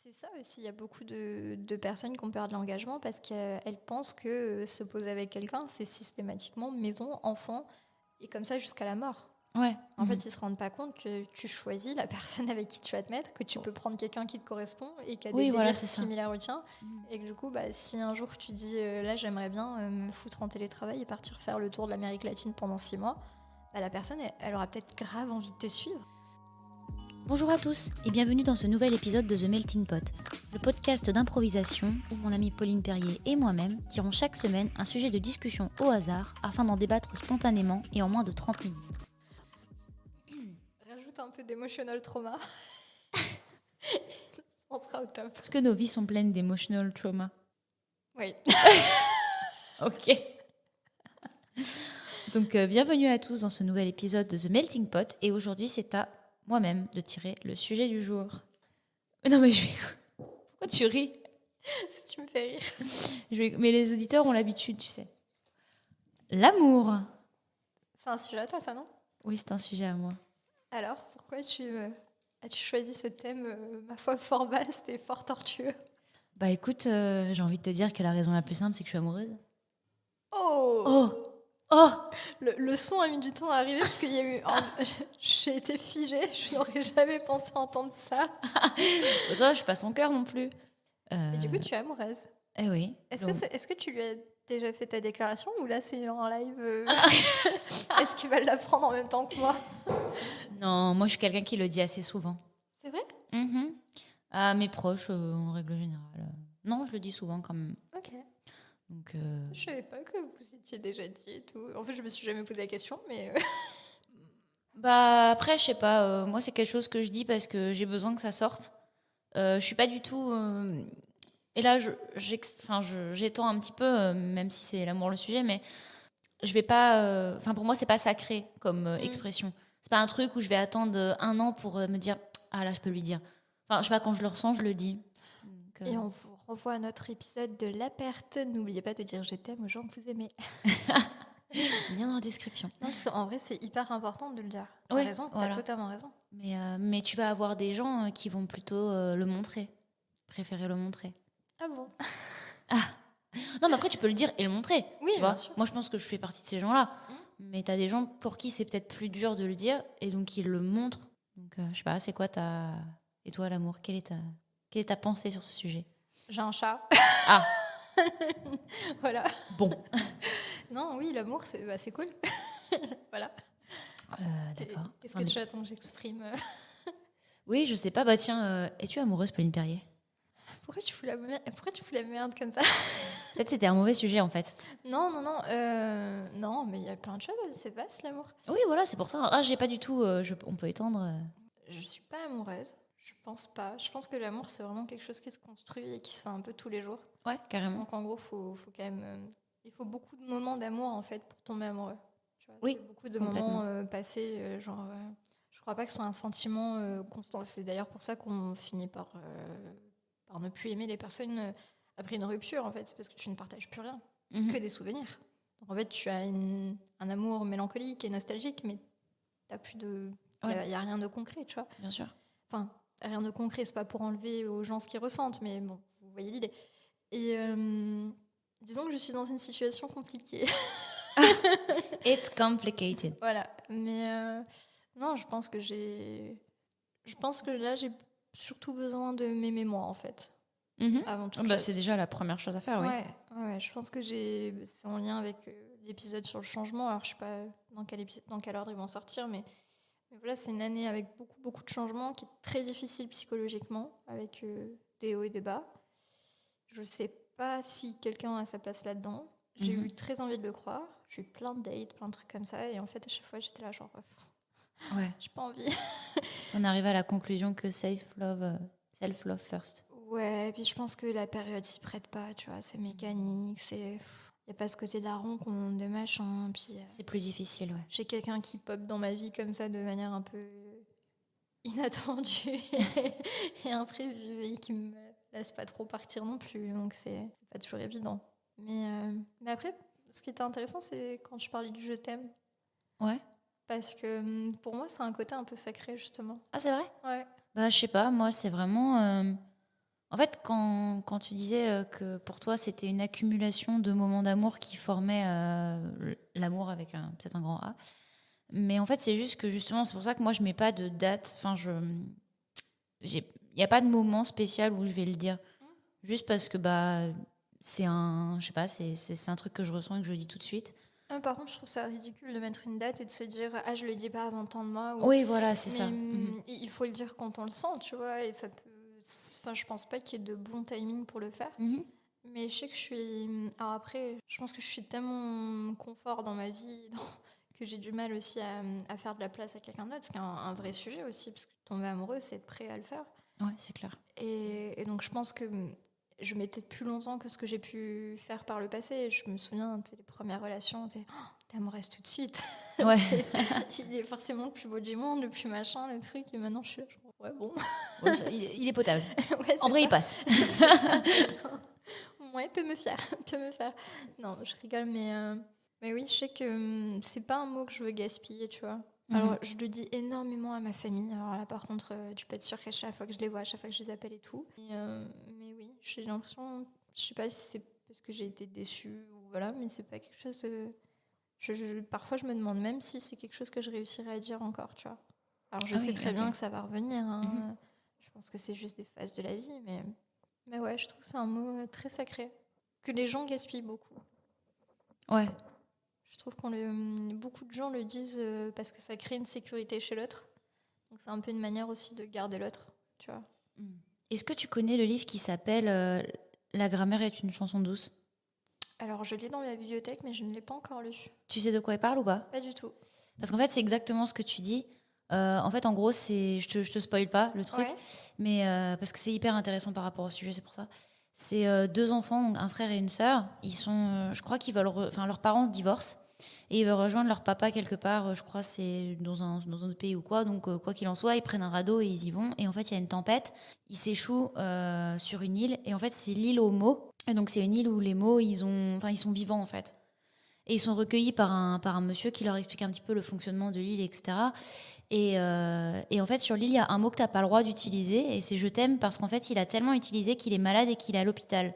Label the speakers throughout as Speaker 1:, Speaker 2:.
Speaker 1: C'est ça aussi, il y a beaucoup de personnes qui ont peur de l'engagement parce qu'elles pensent que se poser avec quelqu'un, c'est systématiquement maison, enfant, et comme ça jusqu'à la mort.
Speaker 2: Ouais.
Speaker 1: En fait, ils ne se rendent pas compte que tu choisis la personne avec qui tu vas te mettre, que tu peux prendre quelqu'un qui te correspond et qui a des
Speaker 2: Oui, voilà,
Speaker 1: délires
Speaker 2: c'est ça.
Speaker 1: similaires au tien. Et que du coup, si un jour tu dis là, j'aimerais bien me foutre en télétravail et partir faire le tour de l'Amérique latine pendant 6 mois, la personne, elle aura peut-être grave envie de te suivre.
Speaker 2: Bonjour à tous et bienvenue dans ce nouvel épisode de The Melting Pot, le podcast d'improvisation où mon amie Pauline Perrier et moi-même tirons chaque semaine un sujet de discussion au hasard afin d'en débattre spontanément et en moins de 30 minutes.
Speaker 1: Rajoute un peu d'émotional trauma. On sera au top.
Speaker 2: Est-ce que nos vies sont pleines d'émotional trauma?
Speaker 1: Oui.
Speaker 2: Ok. Donc bienvenue à tous dans ce nouvel épisode de The Melting Pot et aujourd'hui c'est à moi-même de tirer le sujet du jour. Non mais pourquoi tu ris?
Speaker 1: Si tu me fais rire.
Speaker 2: Mais les auditeurs ont l'habitude, tu sais. L'amour.
Speaker 1: C'est un sujet à toi, ça, non?
Speaker 2: Oui, c'est un sujet à moi.
Speaker 1: Alors, pourquoi as-tu choisi ce thème, ma foi, fort vaste et fort tortueux?
Speaker 2: Bah écoute, j'ai envie de te dire que la raison la plus simple, c'est que je suis amoureuse.
Speaker 1: Oh,
Speaker 2: Oh.
Speaker 1: Le son a mis du temps à arriver parce qu'il y a eu... J'ai été figée, je n'aurais jamais pensé entendre ça.
Speaker 2: Ça, je suis pas son cœur non plus.
Speaker 1: Et du coup, tu es amoureuse.
Speaker 2: Eh oui.
Speaker 1: Est-ce que tu lui as déjà fait ta déclaration ou là, c'est en live Est-ce qu'il va l'apprendre en même temps que moi?
Speaker 2: Non, moi je suis quelqu'un qui le dit assez souvent.
Speaker 1: C'est vrai?
Speaker 2: À mes proches, en règle générale. Non, je le dis souvent quand même.
Speaker 1: Ok.
Speaker 2: Donc,
Speaker 1: je savais pas que vous étiez déjà dit et tout. En fait, je me suis jamais posé la question, mais...
Speaker 2: Bah après, je sais pas. Moi, c'est quelque chose que je dis parce que j'ai besoin que ça sorte. Je suis pas du tout... Et là, j'étends un petit peu, même si c'est l'amour le sujet, mais je vais pas... Enfin, pour moi, c'est pas sacré comme expression. C'est pas un truc où je vais attendre un an pour me dire « Ah là, je peux lui dire ». Enfin, je sais pas, quand je le ressens, je le dis. Donc,
Speaker 1: Et on vous renvoie à notre épisode de La Perte. N'oubliez pas de dire je t'aime aux gens que vous aimez.
Speaker 2: Lien dans la description.
Speaker 1: Non, parce qu'en vrai, c'est hyper important de le dire. T'as
Speaker 2: Ouais,
Speaker 1: raison,
Speaker 2: voilà.
Speaker 1: t'as totalement raison.
Speaker 2: Mais tu vas avoir des gens qui vont plutôt le montrer. Préférer le montrer.
Speaker 1: Ah bon?
Speaker 2: Non, mais après, tu peux le dire et le montrer.
Speaker 1: Oui,
Speaker 2: tu vois.
Speaker 1: bien sûr.
Speaker 2: Moi, je pense que je fais partie de ces gens-là. Mais t'as des gens pour qui c'est peut-être plus dur de le dire et donc ils le montrent. Donc, je sais pas, c'est quoi ta... Et toi, l'amour, quelle est ta pensée sur ce sujet?
Speaker 1: J'ai un chat.
Speaker 2: Ah,
Speaker 1: Voilà.
Speaker 2: bon.
Speaker 1: Non, oui, l'amour, c'est cool. Voilà.
Speaker 2: D'accord.
Speaker 1: Qu'est-ce que tu attends que j'exprime?
Speaker 2: Oui, je sais pas. Bah tiens, es-tu amoureuse, Pauline Perrier?
Speaker 1: Pourquoi tu fous la merde comme ça?
Speaker 2: Peut-être c'était un mauvais sujet, en fait.
Speaker 1: Non, non, mais il y a plein de choses, c'est vaste l'amour.
Speaker 2: Oui, voilà, c'est pour ça. Ah, j'ai pas du tout... on peut étendre...
Speaker 1: Je suis pas amoureuse, je pense pas. Je pense que l'amour, c'est vraiment quelque chose qui se construit et qui se fait un peu tous les jours.
Speaker 2: Ouais, carrément.
Speaker 1: Donc en gros, faut quand même... il faut beaucoup de moments d'amour, en fait, pour tomber amoureux. Tu vois,
Speaker 2: Oui,
Speaker 1: beaucoup de
Speaker 2: complètement.
Speaker 1: moments passés, je crois pas que ce soit un sentiment constant. C'est d'ailleurs pour ça qu'on finit par ne plus aimer les personnes après une rupture, en fait. C'est parce que tu ne partages plus rien, que des souvenirs. Donc en fait, tu as un amour mélancolique et nostalgique, mais t'as plus de... Il n'y a rien de concret, tu vois.
Speaker 2: Bien sûr.
Speaker 1: Enfin, rien de concret, c'est pas pour enlever aux gens ce qu'ils ressentent, mais bon, vous voyez l'idée. Et disons que je suis dans une situation compliquée.
Speaker 2: It's complicated.
Speaker 1: Voilà, mais non, je pense que là, j'ai surtout besoin de m'aimer moi, en fait, avant toute chose.
Speaker 2: C'est déjà la première chose à faire, oui.
Speaker 1: Ouais, je pense que c'est en lien avec l'épisode sur le changement. Alors, je sais pas dans quel ordre ils vont sortir, mais voilà, c'est une année avec beaucoup, beaucoup de changements qui est très difficile psychologiquement, avec des hauts et des bas. Je sais pas si quelqu'un a sa place là-dedans. J'ai eu très envie de le croire. J'ai eu plein de dates, plein de trucs comme ça. Et en fait, à chaque fois, j'étais là genre... j'ai pas envie.
Speaker 2: On arrive à la conclusion que self-love first.
Speaker 1: Ouais, et puis je pense que la période s'y prête pas, tu vois. C'est mécanique, c'est... Il n'y a pas ce côté daron de machin. Puis,
Speaker 2: c'est plus difficile, ouais.
Speaker 1: J'ai quelqu'un qui pop dans ma vie comme ça de manière un peu inattendue et imprévue et qui me laisse pas trop partir non plus. Donc c'est pas toujours évident. Mais après, ce qui était intéressant, c'est quand je parlais du je t'aime.
Speaker 2: Ouais.
Speaker 1: Parce que pour moi, c'est un côté un peu sacré, justement.
Speaker 2: Ah, c'est vrai?
Speaker 1: Ouais.
Speaker 2: Bah, je sais pas, moi, c'est vraiment... En fait, quand tu disais que pour toi, c'était une accumulation de moments d'amour qui formaient l'amour avec peut-être un grand A. Mais en fait, c'est juste que justement, c'est pour ça que moi, je mets pas de date. Enfin, il n'y a pas de moment spécial où je vais le dire. Juste parce que c'est je sais pas, c'est un truc que je ressens et que je dis tout de suite.
Speaker 1: Par contre, je trouve ça ridicule de mettre une date et de se dire ah je le dis pas avant tant de mois.
Speaker 2: Oui, voilà, c'est
Speaker 1: Mais
Speaker 2: ça.
Speaker 1: il faut le dire quand on le sent, tu vois. Et ça peut. Enfin, je pense pas qu'il y ait de bon timing pour le faire. Mais je sais que je suis. Alors après, je pense que je suis tellement confort dans ma vie que j'ai du mal aussi à faire de la place à quelqu'un d'autre. C'est un vrai sujet aussi, parce que tomber amoureux, c'est être prêt à le faire.
Speaker 2: Ouais, c'est clair.
Speaker 1: Et donc je pense que je mets peut-être plus longtemps que ce que j'ai pu faire par le passé. Je me souviens, les premières relations, t'es amoureuse tout de suite.
Speaker 2: Ouais.
Speaker 1: Il est forcément le plus beau du monde, le plus machin, le truc. Et maintenant, je suis là, ouais, bon.
Speaker 2: Il est potable.
Speaker 1: Ouais,
Speaker 2: En vrai,
Speaker 1: ça.
Speaker 2: il passe.
Speaker 1: Ouais, peut me faire. Non, je rigole, mais oui, je sais que c'est pas un mot que je veux gaspiller, tu vois. Alors, je le dis énormément à ma famille. Alors là, par contre, tu peux être sûre qu'à chaque fois que je les vois, à chaque fois que je les appelle et tout. Mais oui, j'ai l'impression, je sais pas si c'est parce que j'ai été déçue ou voilà, mais c'est pas quelque chose. Parfois, je me demande même si c'est quelque chose que je réussirais à dire encore, tu vois. Alors, je sais très bien que ça va revenir. Hein. Je pense que c'est juste des phases de la vie, mais ouais, je trouve que c'est un mot très sacré que les gens gaspillent beaucoup.
Speaker 2: Ouais.
Speaker 1: Je trouve beaucoup de gens le disent parce que ça crée une sécurité chez l'autre. Donc c'est un peu une manière aussi de garder l'autre, tu vois.
Speaker 2: Est-ce que tu connais le livre qui s'appelle La grammaire est une chanson douce?
Speaker 1: Alors je l'ai dans ma bibliothèque, mais je ne l'ai pas encore lu.
Speaker 2: Tu sais de quoi il parle ou pas?
Speaker 1: Pas du tout.
Speaker 2: Parce qu'en fait, c'est exactement ce que tu dis. En fait, en gros, je te spoil pas le truc,
Speaker 1: Ouais.
Speaker 2: mais parce que c'est hyper intéressant par rapport au sujet, c'est pour ça. C'est deux enfants, donc un frère et une sœur. Ils sont, je crois qu'ils veulent, enfin leurs parents divorcent et ils veulent rejoindre leur papa quelque part. Je crois c'est dans un autre pays ou quoi. Donc quoi qu'il en soit, ils prennent un radeau et ils y vont. Et en fait, il y a une tempête. Ils s'échouent sur une île et en fait, c'est l'île aux mots. Et donc c'est une île où les mots, ils sont vivants en fait. Et ils sont recueillis par un monsieur qui leur explique un petit peu le fonctionnement de l'île, etc. Et en fait, sur l'île, il y a un mot que tu n'as pas le droit d'utiliser, et c'est je t'aime, parce qu'en fait, il a tellement utilisé qu'il est malade et qu'il est à l'hôpital.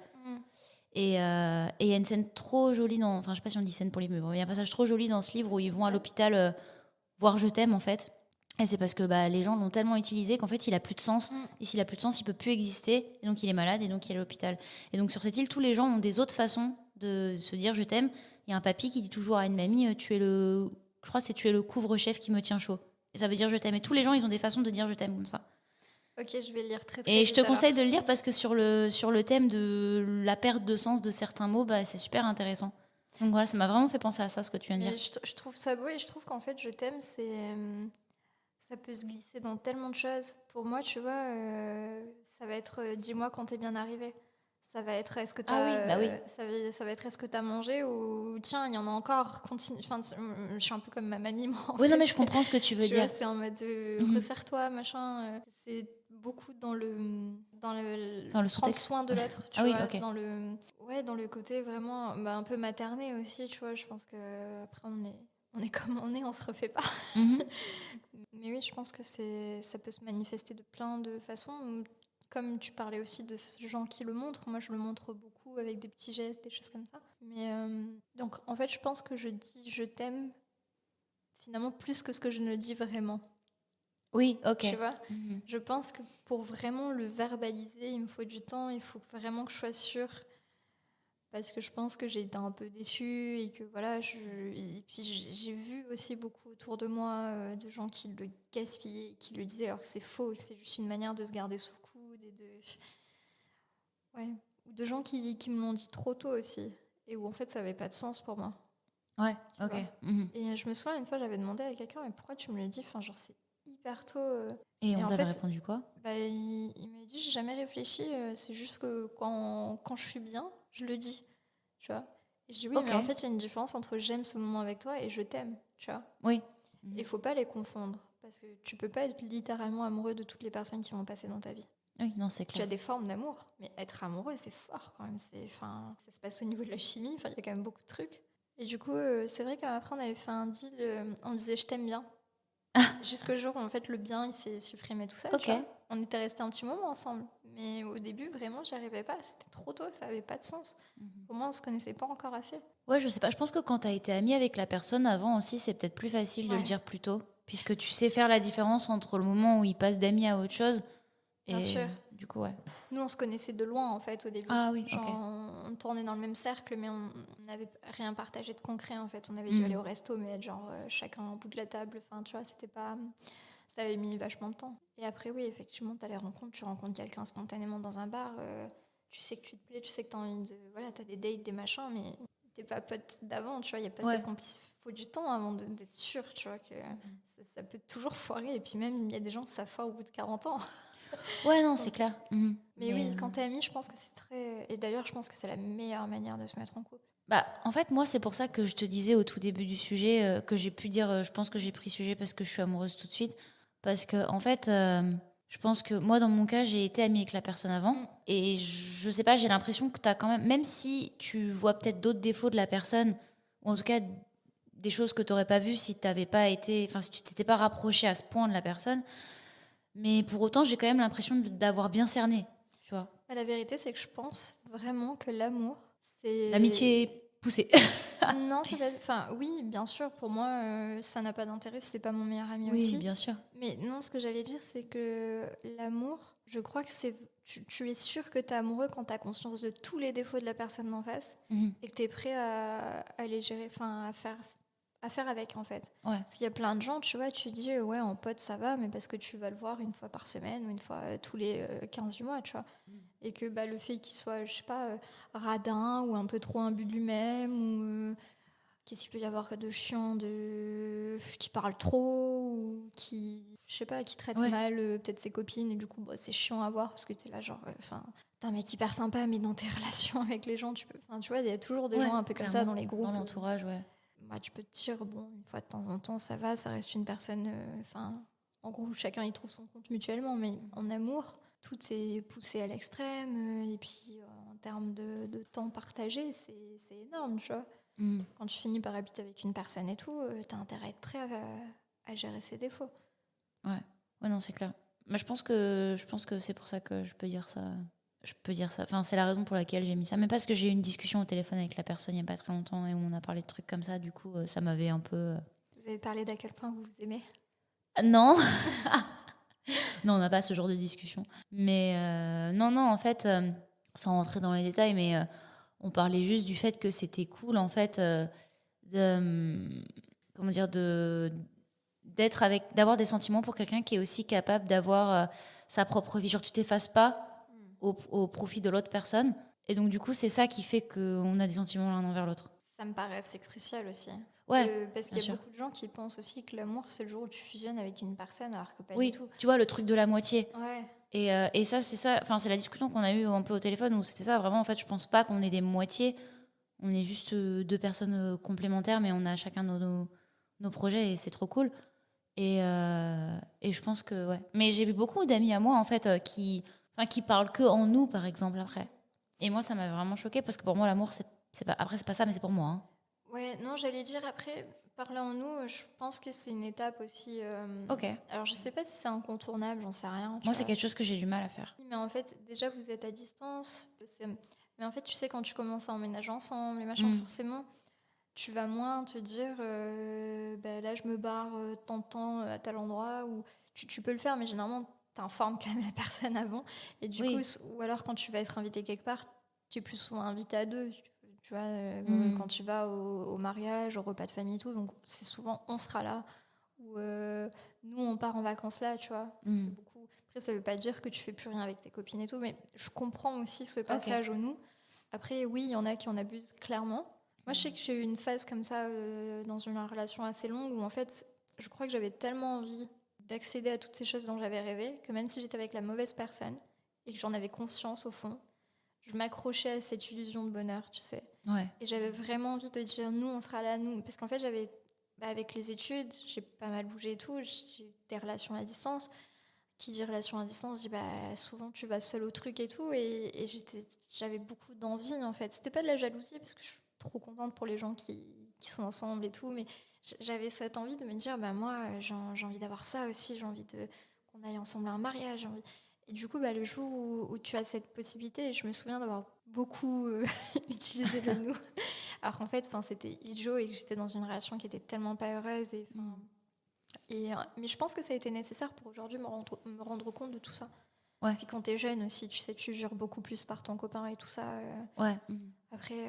Speaker 2: Et il y a une scène trop jolie enfin, je sais pas si on dit scène pour les livre, mais bon, il y a un passage trop joli dans ce livre où ils vont à l'hôpital voir je t'aime, en fait. Et c'est parce que les gens l'ont tellement utilisé qu'en fait, il a plus de sens. Et s'il a plus de sens, il peut plus exister. Et donc, il est malade et donc il est à l'hôpital. Et donc, sur cette île, tous les gens ont des autres façons de se dire je t'aime. Il y a un papy qui dit toujours à une mamie je crois que c'est tu es le couvre-chef qui me tient chaud. Et ça veut dire je t'aime. Et tous les gens, ils ont des façons de dire je t'aime comme ça.
Speaker 1: Ok, je vais le lire très très
Speaker 2: Et
Speaker 1: vite.
Speaker 2: je te conseille de le lire parce que sur le thème de la perte de sens de certains mots, c'est super intéressant. Donc voilà, ça m'a vraiment fait penser à ça, ce que tu viens de dire.
Speaker 1: Je trouve ça beau et je trouve qu'en fait, je t'aime, ça peut se glisser dans tellement de choses. Pour moi, tu vois, ça va être dis-moi quand t'es bien arrivé. Ça va être est-ce que t'as,
Speaker 2: oui.
Speaker 1: Ça va être est-ce que t'as mangé ou tiens, il y en a encore. Continue. Enfin, je suis un peu comme ma mamie, moi.
Speaker 2: Oui, non, mais je comprends ce que tu veux dire.
Speaker 1: Vois, c'est en mode resserre-toi, machin. C'est beaucoup dans le
Speaker 2: le
Speaker 1: prendre soin de l'autre. Tu
Speaker 2: oui,
Speaker 1: vois,
Speaker 2: ok.
Speaker 1: dans le côté vraiment un peu materné aussi. Tu vois, je pense que après on est comme on est, on se refait pas. Mais oui, je pense que ça peut se manifester de plein de façons. Comme tu parlais aussi de gens qui le montrent, moi je le montre beaucoup avec des petits gestes, des choses comme ça. Mais donc en fait, je pense que je dis je t'aime finalement plus que ce que je ne dis vraiment.
Speaker 2: Oui, ok.
Speaker 1: Tu vois, je pense que pour vraiment le verbaliser, il me faut du temps, il faut vraiment que je sois sûre. Parce que je pense que j'ai été un peu déçue et que voilà, et puis j'ai vu aussi beaucoup autour de moi de gens qui le gaspillaient, qui le disaient alors que c'est faux et que c'est juste une manière de se garder sous le coude ou de gens qui me l'ont dit trop tôt aussi et où en fait ça avait pas de sens pour moi.
Speaker 2: Ouais, ok.
Speaker 1: Et je me souviens une fois j'avais demandé à quelqu'un mais pourquoi tu me le dis, enfin genre c'est hyper tôt.
Speaker 2: Et on
Speaker 1: en
Speaker 2: t'avait
Speaker 1: fait,
Speaker 2: répondu quoi?
Speaker 1: Il m'a dit j'ai jamais réfléchi, c'est juste que quand je suis bien, je le dis. Tu vois, et je dis oui, mais en fait, il y a une différence entre j'aime ce moment avec toi et je t'aime, tu vois.
Speaker 2: Oui.
Speaker 1: Il faut pas les confondre parce que tu peux pas être littéralement amoureux de toutes les personnes qui vont passer dans ta vie.
Speaker 2: Oui, non, c'est clair.
Speaker 1: Tu as des formes d'amour, mais être amoureux, c'est fort quand même. Ça se passe au niveau de la chimie, il y a quand même beaucoup de trucs. Et du coup, c'est vrai qu'après, on avait fait un deal, on disait je t'aime bien. Jusqu'au jour où en fait le bien il s'est supprimé tout seul.
Speaker 2: Ok.
Speaker 1: On était restés un petit moment ensemble, Mais au début, vraiment, j'y arrivais pas. C'était trop tôt, ça avait pas de sens. Pour moi, on se connaissait pas encore assez.
Speaker 2: Ouais, je sais pas. Je pense que quand tu as été amie avec la personne avant aussi, c'est peut-être plus facile de le
Speaker 1: Ouais.
Speaker 2: dire plus tôt, puisque tu sais faire la différence entre le moment où il passe d'amis à autre chose.
Speaker 1: Bien
Speaker 2: Et
Speaker 1: sûr.
Speaker 2: du coup, ouais.
Speaker 1: Nous, on se connaissait de loin, en fait, au début.
Speaker 2: Ah oui,
Speaker 1: Genre,
Speaker 2: ok.
Speaker 1: on tournait dans le même cercle, mais on n'avait rien partagé de concret, en fait. On avait dû aller au resto, mais être genre chacun au bout de la table. Enfin, tu vois, c'était pas... Ça avait mis vachement de temps. Et après, oui, effectivement, tu as les rencontres. Tu rencontres quelqu'un spontanément dans un bar. Tu sais que tu te plais, tu sais que tu as envie de... Voilà, tu as des dates, des machins, mais t'es pas pote d'avant, tu vois. Il n'y a pas
Speaker 2: Ouais.
Speaker 1: cette complicité. Il faut du temps avant d'être sûr, tu vois, que ça peut toujours foirer. Et puis même, il y a des gens, ça foire au bout de 40 ans.
Speaker 2: Ouais, non, c'est
Speaker 1: Donc,
Speaker 2: clair.
Speaker 1: mais oui, quand t'es ami, je pense que c'est très... Et d'ailleurs, je pense que c'est la meilleure manière de se mettre en couple.
Speaker 2: Bah, en fait, moi, c'est pour ça que je te disais au tout début du sujet que j'ai pu dire, je pense que j'ai pris sujet parce que je suis amoureuse tout de suite. Parce que, en fait, je pense que moi, dans mon cas, j'ai été amie avec la personne avant. Et je sais pas, j'ai l'impression que tu as quand même si tu vois peut-être d'autres défauts de la personne, ou en tout cas des choses que tu n'aurais pas vues si t'avais pas été, enfin, si tu t'étais pas rapproché à ce point de la personne. Mais pour autant, j'ai quand même l'impression d'avoir bien cerné, tu vois.
Speaker 1: La vérité, c'est que je pense vraiment que l'amour, c'est...
Speaker 2: L'amitié poussée.
Speaker 1: Non, c'est pas... Enfin, oui, bien sûr, pour moi, ça n'a pas d'intérêt si c'est pas mon meilleur ami
Speaker 2: Oui,
Speaker 1: aussi.
Speaker 2: bien sûr.
Speaker 1: Mais non, ce que j'allais dire, c'est que l'amour, je crois que c'est... Tu es sûr que tu es amoureux quand tu as conscience de tous les défauts de la personne d'en face et que tu es prêt à les gérer, enfin, à faire avec, en fait.
Speaker 2: Ouais.
Speaker 1: Parce qu'il y a plein de gens, tu vois, tu dis, ouais, en pote, ça va, mais parce que tu vas le voir une fois par semaine ou une fois tous les 15 du mois, tu vois. Et que bah, le fait qu'il soit, je sais pas, radin ou un peu trop imbu de lui-même ou qu'est-ce qu'il peut y avoir de chiant, qui parle trop ou qui, je sais pas, qui traite mal peut-être ses copines et du coup, bah, c'est chiant à voir parce que t'es là genre, enfin, t'es un mec hyper sympa mais dans tes relations avec les gens, tu vois, il y a toujours des gens un peu comme ça dans les groupes.
Speaker 2: Dans l'entourage, ouais.
Speaker 1: Bah, tu peux te dire, bon, une fois de temps en temps, ça va, ça reste une personne, enfin, en gros, chacun y trouve son compte mutuellement, mais en amour, tout est poussé à l'extrême et puis en termes de temps partagé, c'est énorme, tu vois. Quand tu finis par habiter avec une personne et tout, t'as intérêt à être prêt à gérer ses défauts.
Speaker 2: Ouais, non, c'est clair. Mais je pense que c'est pour ça que je peux dire ça. Enfin, c'est la raison pour laquelle j'ai mis ça. Mais parce que j'ai eu une discussion au téléphone avec la personne il n'y a pas très longtemps et où on a parlé de trucs comme ça. Du coup, ça m'avait un peu...
Speaker 1: Vous avez parlé d'à quel point vous vous aimez?
Speaker 2: Non. Non, on n'a pas ce genre de discussion. Mais non, en fait, sans rentrer dans les détails, mais on parlait juste du fait que c'était cool, en fait, comment dire, d'avoir des sentiments pour quelqu'un qui est aussi capable d'avoir sa propre vie. Genre, tu t'effaces pas au profit de l'autre personne. Et donc, du coup, c'est ça qui fait qu'on a des sentiments l'un envers l'autre.
Speaker 1: Ça me paraît assez crucial aussi.
Speaker 2: Ouais,
Speaker 1: parce qu'il y a beaucoup de gens qui pensent aussi que l'amour, c'est le jour où tu fusionnes avec une personne, alors que pas du tout.
Speaker 2: Tu vois, le truc de la moitié.
Speaker 1: Ouais.
Speaker 2: Et ça, c'est ça. Enfin, c'est la discussion qu'on a eue un peu au téléphone où c'était ça. Vraiment, en fait, je pense pas qu'on ait des moitiés. On est juste deux personnes complémentaires, mais on a chacun nos projets et c'est trop cool. Et je pense que, ouais. Mais j'ai vu beaucoup d'amis à moi, en fait, qui parlent que en nous, par exemple, après. Et moi, ça m'a vraiment choquée parce que pour moi, l'amour, c'est pas... Après, c'est pas ça, mais c'est pour moi. Hein.
Speaker 1: Ouais, non, j'allais dire après, parler en nous, je pense que c'est une étape aussi.
Speaker 2: Ok.
Speaker 1: Alors, je sais pas si c'est incontournable, j'en sais rien.
Speaker 2: Moi, c'est quelque chose que j'ai du mal à faire.
Speaker 1: Mais en fait, déjà, vous êtes à distance. Mais en fait, tu sais, quand tu commences à emménager ensemble, les machins, forcément, tu vas moins te dire bah, là, je me barre tant de temps à tel endroit. Ou tu peux le faire, mais généralement, tu informes quand même la personne avant. Et du coup, ou alors quand tu vas être invité quelque part, tu es plus souvent invité à deux. Tu vois, quand tu vas au mariage, au repas de famille et tout, donc c'est souvent on sera là. Ou nous, on part en vacances là, tu vois. C'est beaucoup. Après, ça veut pas dire que tu fais plus rien avec tes copines et tout, mais je comprends aussi ce passage au nous. Après, oui, il y en a qui en abusent clairement. Moi, je sais que j'ai eu une phase comme ça dans une relation assez longue où en fait, je crois que j'avais tellement envie d'accéder à toutes ces choses dont j'avais rêvé que même si j'étais avec la mauvaise personne et que j'en avais conscience au fond, je m'accrochais à cette illusion de bonheur, tu sais.
Speaker 2: Ouais.
Speaker 1: Et j'avais vraiment envie de dire nous, on sera là, nous. Parce qu'en fait, avec les études, j'ai pas mal bougé et tout, j'ai eu des relations à distance. Qui dit relation à distance dit souvent tu vas seul au truc et tout. Et j'avais beaucoup d'envie en fait. C'était pas de la jalousie parce que je suis trop contente pour les gens qui sont ensemble et tout. Mais j'avais cette envie de me dire moi j'ai envie d'avoir ça aussi. J'ai envie qu'on aille ensemble à un mariage. Et du coup, le jour où tu as cette possibilité, je me souviens d'avoir beaucoup utilisé le nous. Alors qu'en fait, c'était idiot et que j'étais dans une relation qui était tellement pas heureuse. Mais je pense que ça a été nécessaire pour aujourd'hui me rendre compte de tout ça.
Speaker 2: Ouais.
Speaker 1: Puis quand t'es jeune aussi, tu sais, tu jures beaucoup plus par ton copain et tout ça.
Speaker 2: Ouais.
Speaker 1: Après,